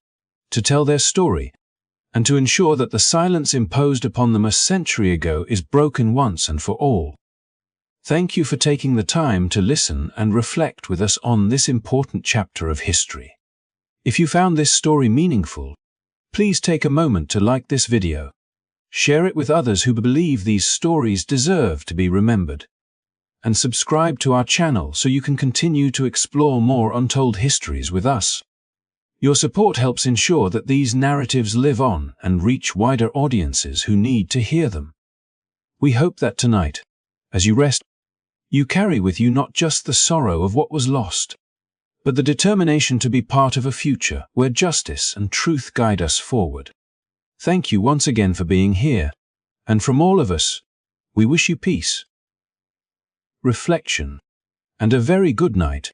to tell their story, and to ensure that the silence imposed upon them a century ago is broken once and for all. Thank you for taking the time to listen and reflect with us on this important chapter of history. If you found this story meaningful, please take a moment to like this video, share it with others who believe these stories deserve to be remembered, and subscribe to our channel so you can continue to explore more untold histories with us. Your support helps ensure that these narratives live on and reach wider audiences who need to hear them. We hope that tonight, as you rest, you carry with you not just the sorrow of what was lost, but the determination to be part of a future where justice and truth guide us forward. Thank you once again for being here, and from all of us, we wish you peace, reflection, and a very good night.